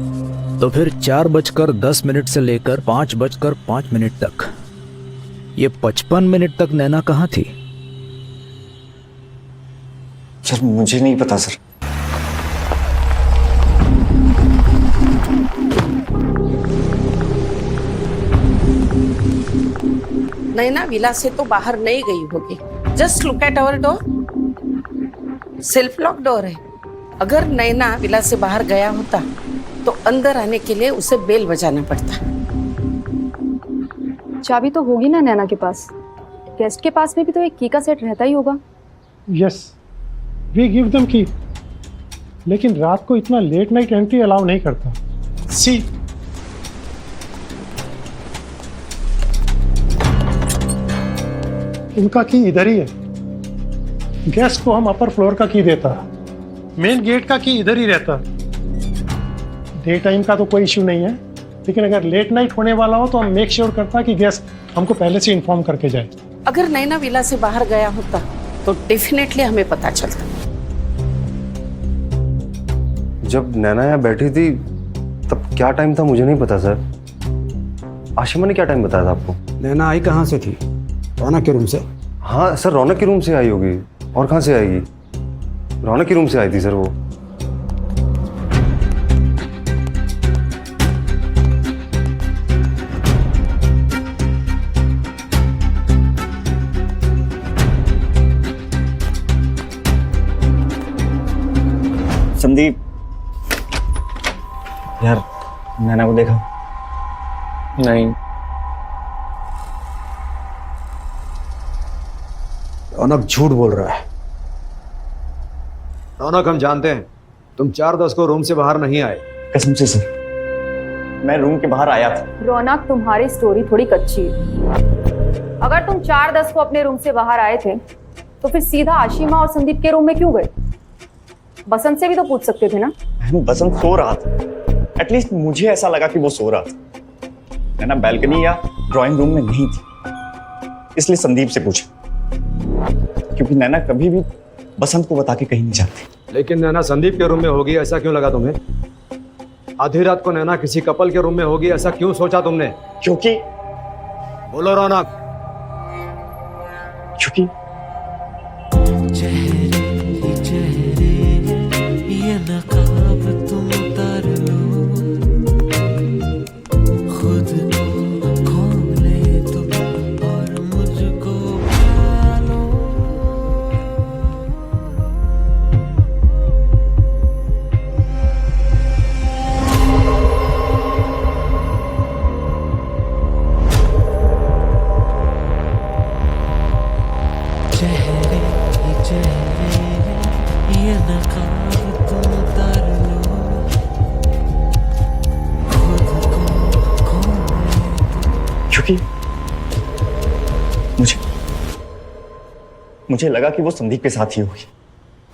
तो फिर 4:10 से लेकर 5:05 तक, ये 55 मिनट तक नैना कहाँ थी? सर मुझे नहीं पता सर। नैना विला से तो बाहर नहीं गई होगी। Just look at our door, self lock door है। अगर नैना विला से बाहर गया होता तो अंदर आने के लिए उसे बेल बजाना पड़ता। चाबी तो होगी ना नैना के पास। गेस्ट के पास में भी तो एक की का सेट रहता ही होगा। यस, वी गिव देम की, लेकिन रात को इतना लेट नाइट एंट्री अलाउ नहीं करता। सी, इनका की इधर ही है। गेस्ट को हम अपर फ्लोर का की देता, मेन गेट का की इधर ही रहता। डे टाइम का तो कोई इश्यू नहीं है, लेकिन अगर लेट नाइट होने वाला हो तो हम मेक श्योर करता कि गेस्ट हमको पहले से इन्फॉर्म करके जाए। अगर नैना विला से बाहर गया होता तो डेफिनेटली हमें पता चलता। जब नैना यहाँ बैठी थी तब क्या टाइम था मुझे नहीं पता सर। आशिमा ने क्या टाइम बताया था आपको? नैना आई कहाँ से थी? रौनक के रूम से। हाँ सर, रौनक के रूम से आई होगी। और कहाँ से आएगी? रौनक के रूम से आई थी सर वो। संदीप, यार नैना को देखा? नहीं। रौनक झूठ बोल रहा है। रौनक, हम जानते हैं तुम 4:10 को रूम से बाहर नहीं आए। कसम से सर, मैं रूम के बाहर आया था। रौनक, तुम्हारी स्टोरी थोड़ी कच्ची है। अगर तुम 4:10 को अपने रूम से बाहर आए थे तो फिर सीधा आशिमा और संदीप के रूम में क्यों गए? बसंत से भी तो पूछ सकते थे ना। बसंत सो रहा था, एटलीस्ट मुझे ऐसा लगा कि वो सो रहा था। नैना बैल्कनी या ड्राइंग रूम में नहीं थी, इसलिए संदीप से पूछा, क्योंकि नैना कभी भी बसंत को बता के कहीं नहीं जाती। लेकिन नैना संदीप के रूम में होगी ऐसा क्यों लगा तुम्हें? आधी रात को नैना किसी कपल के रूम में होगी ऐसा क्यों सोचा तुमने? क्योंकि, बोलो रौनक। क्योंकि ये नकाब तुम उतार लो, खुद को खोले तुम और मुझको पालो। चेहरे ही चेहरे ये नकाब तुम उतार लो, खुद को खोले। क्योंकि मुझे लगा कि वो संदीप के साथ ही होगी।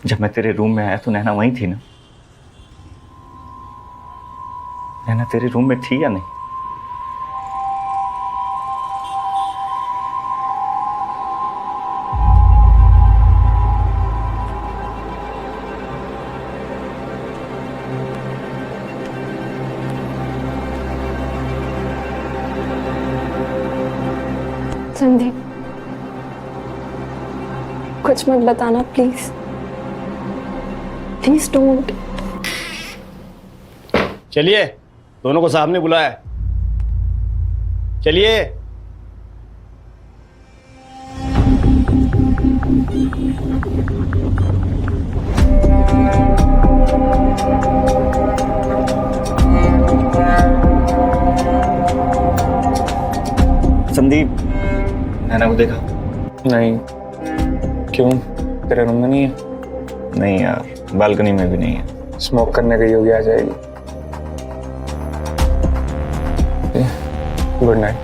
जब मैं तेरे रूम में आया तो नैना वहीं थी ना? नैना तेरे रूम में थी या नहीं? संदीप, कुछ मत बताना प्लीज। Please don't. चलिए, दोनों को साहब ने बुलाया। चलिए। संदीप, नैना को देखा? नहीं। क्यों, तेरे रूम में नहीं है? नहीं यार, बालकनी में भी नहीं है। स्मोक करने गई होगी, आ जाएगी। Good night.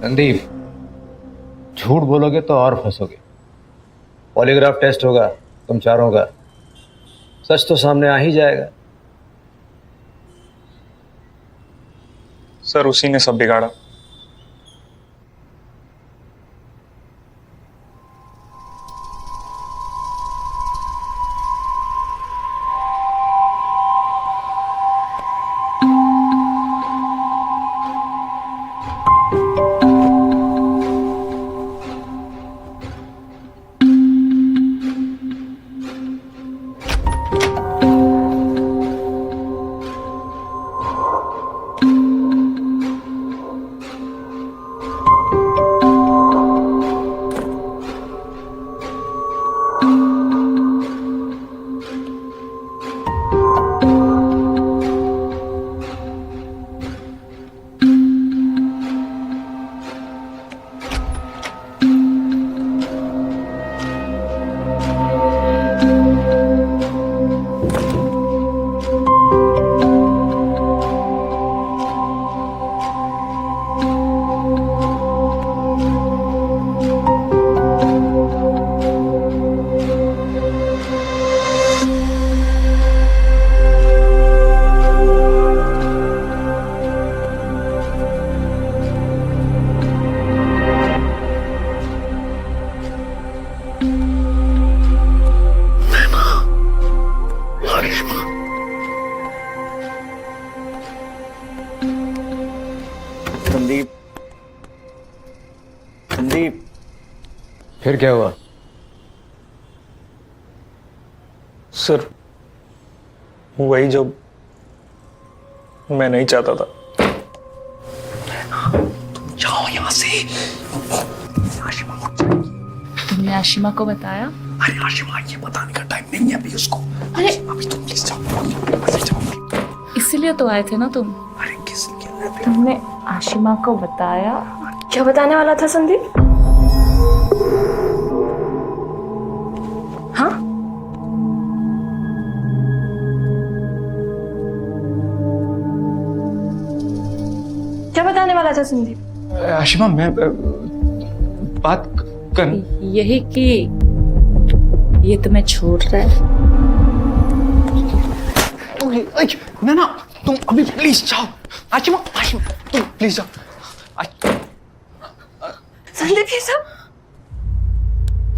संदीप, झूठ बोलोगे तो और फंसोगे। पॉलीग्राफ टेस्ट होगा तुम चारों का, सच तो सामने आ ही जाएगा। सर, उसी ने सब बिगाड़ा। फिर क्या हुआ? सर वही जो मैं नहीं चाहता था। तुम जाओ यहाँ से। आशिमा उठ जाएगी। तुमने आशिमा को बताया? अरे आशिमा, ये बताने का टाइम नहीं है अभी उसको। अरे अभी तुम प्लीज जाओ। इसीलिए तो आए थे ना तुम। अरे किस लिए? तुमने आशिमा को बताया? क्या बताने वाला था संदीप? हाँ? क्या बताने वाला था संदीप? आशिमा मैं बात कर यही कि ये तुम्हें छोड़ रहा है। ना तुम अभी प्लीज जाओ। आशिमा आशिमा तुम प्लीज जाओ। संदीप ये सब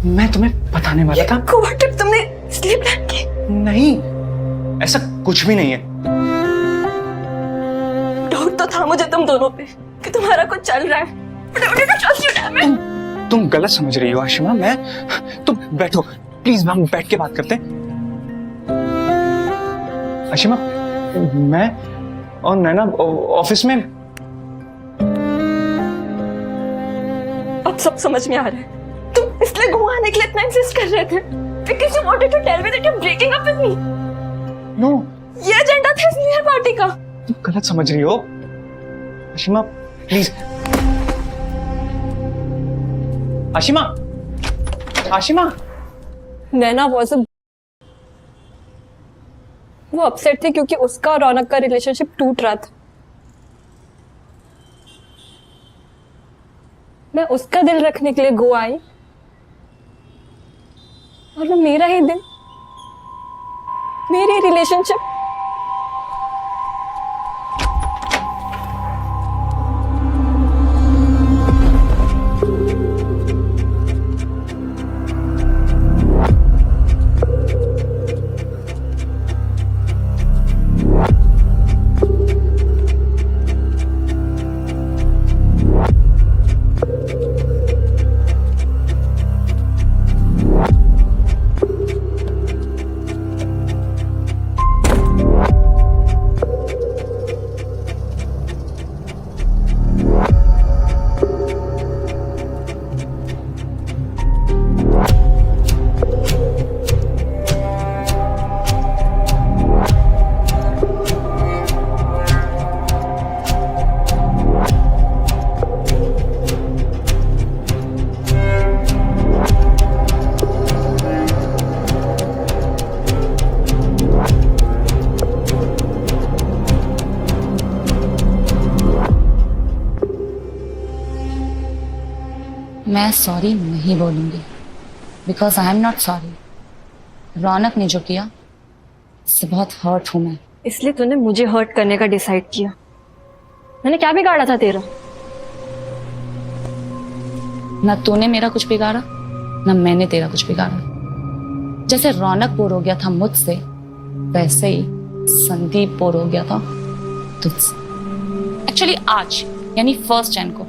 मैं तुम्हें बताने वाला था। व्हाट इफ तुमने इसलिए प्लान की? नहीं, ऐसा कुछ भी नहीं है। डाउट तो था मुझे तुम दोनों पे कि तुम्हारा कुछ चल रहा है। But I wanted to trust you, damn it. तुम गलत समझ रही हो आशिमा। तुम बैठो प्लीज, हम बैठ के बात करते हैं। आशिमा मैं और नैना ऑफिस में। अब सब समझ में आ रहा है। तुम इसलिए गोवा आने के लिए इतना इंसिस्ट कर रहे थे because you wanted to tell me that you're breaking up with me. No, ये एजेंडा था इस न्यू ईयर पार्टी का। तुम गलत समझ रही हो Ashima, please. Ashima Ashima Naina was a वो अपसेट थी क्योंकि उसका और रौनक का रिलेशनशिप टूट रहा था। मैं उसका दिल रखने के लिए गोवा आई और वो मेरा ही दिल, मेरी रिलेशनशिप। मैं सॉरी नहीं बोलूंगी because I am not sorry. Raunak ने जो किया उससे बहुत हर्ट हूं मैं। इसलिए तूने मुझे हर्ट करने का डिसाइड किया। मैंने क्या बिगाड़ा था तेरा? ना तूने मेरा कुछ बिगाड़ा ना मैंने तेरा कुछ बिगाड़ा। जैसे रौनक बोर हो गया था मुझसे, वैसे ही संदीप बोर हो गया था तुझसे। एक्चुअली आज यानी 1 जनवरी को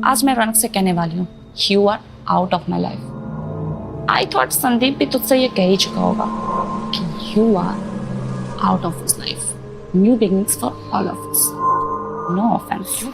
आज मैं रौनक से कहने वाली हूँ you are out of my life. I thought Sandeep भी तुझसे ये कह ही चुका होगा कि you are out of his life. New beginnings for all of us. No offense.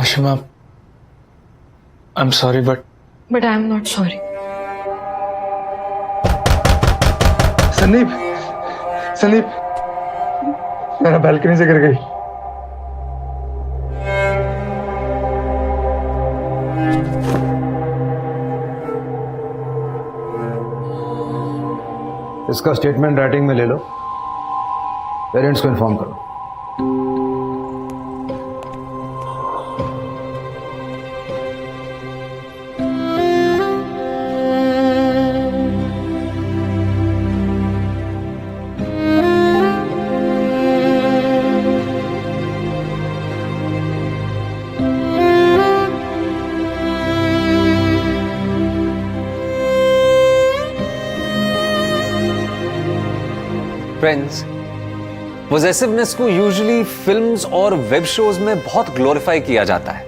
Ashima, I am sorry but I am not sorry. Sandeep, Sandeep, मेरा बालकनी से गिर गई। इसका स्टेटमेंट राइटिंग में ले लो, पेरेंट्स को इन्फॉर्म करो। फ्रेंड्स, पोजेसिवनेस को यूजुअली फिल्म्स और वेब शोज में बहुत ग्लोरीफाई किया जाता है।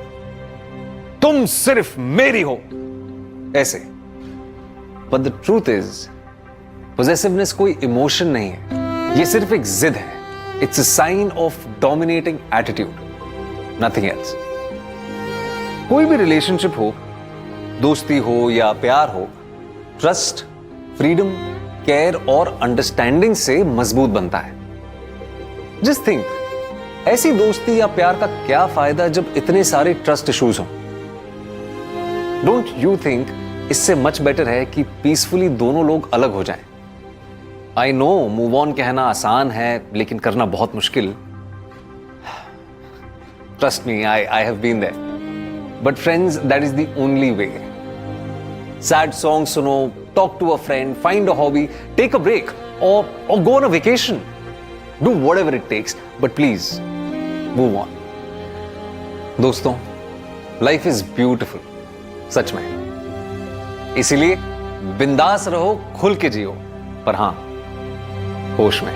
तुम सिर्फ मेरी हो ऐसे। But the truth is, possessiveness कोई इमोशन नहीं है, ये सिर्फ एक जिद है। It's a sign of dominating attitude, nothing else. कोई भी रिलेशनशिप हो, दोस्ती हो या प्यार हो, ट्रस्ट, फ्रीडम, केयर और अंडरस्टैंडिंग से मजबूत बनता है। जस्ट थिंक, ऐसी दोस्ती या प्यार का क्या फायदा जब इतने सारे ट्रस्ट इश्यूज हों? डोंट यू थिंक इससे मच बेटर है कि पीसफुली दोनों लोग अलग हो जाएं? आई नो मूव ऑन कहना आसान है, लेकिन करना बहुत मुश्किल। Trust me, I have been there. But friends, that is the only way. Sad song सुनो, talk to a friend, find a hobby, take a break, or go on a vacation. Do whatever it takes, but please move on. दोस्तों, life is beautiful, सच में। इसीलिए बिंदास रहो, खुल के जियो, पर हां, होश में।